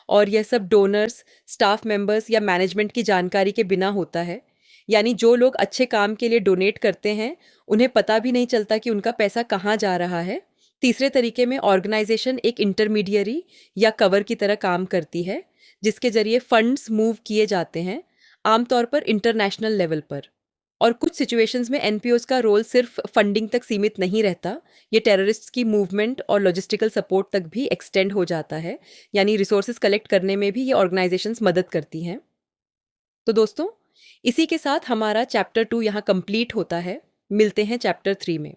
और यह सब डोनर्स, स्टाफ मेंबर्स या मैनेजमेंट की जानकारी के बिना होता है। यानी जो लोग अच्छे काम के लिए डोनेट करते हैं उन्हें पता भी नहीं चलता कि उनका पैसा कहाँ जा रहा है। तीसरे तरीके में ऑर्गेनाइजेशन एक इंटरमीडियरी या कवर की तरह काम करती है जिसके जरिए फंड्स मूव किए जाते हैं, आमतौर पर इंटरनेशनल लेवल पर। और कुछ सिचुएशंस में एनपीओज का रोल सिर्फ फंडिंग तक सीमित नहीं रहता, ये टेररिस्ट्स की मूवमेंट और लॉजिस्टिकल सपोर्ट तक भी एक्सटेंड हो जाता है। यानी रिसोर्सेज कलेक्ट करने में भी ये ऑर्गेनाइजेशंस मदद करती हैं। तो दोस्तों, इसी के साथ हमारा चैप्टर 2 यहाँ कंप्लीट होता है। मिलते हैं चैप्टर 3 में।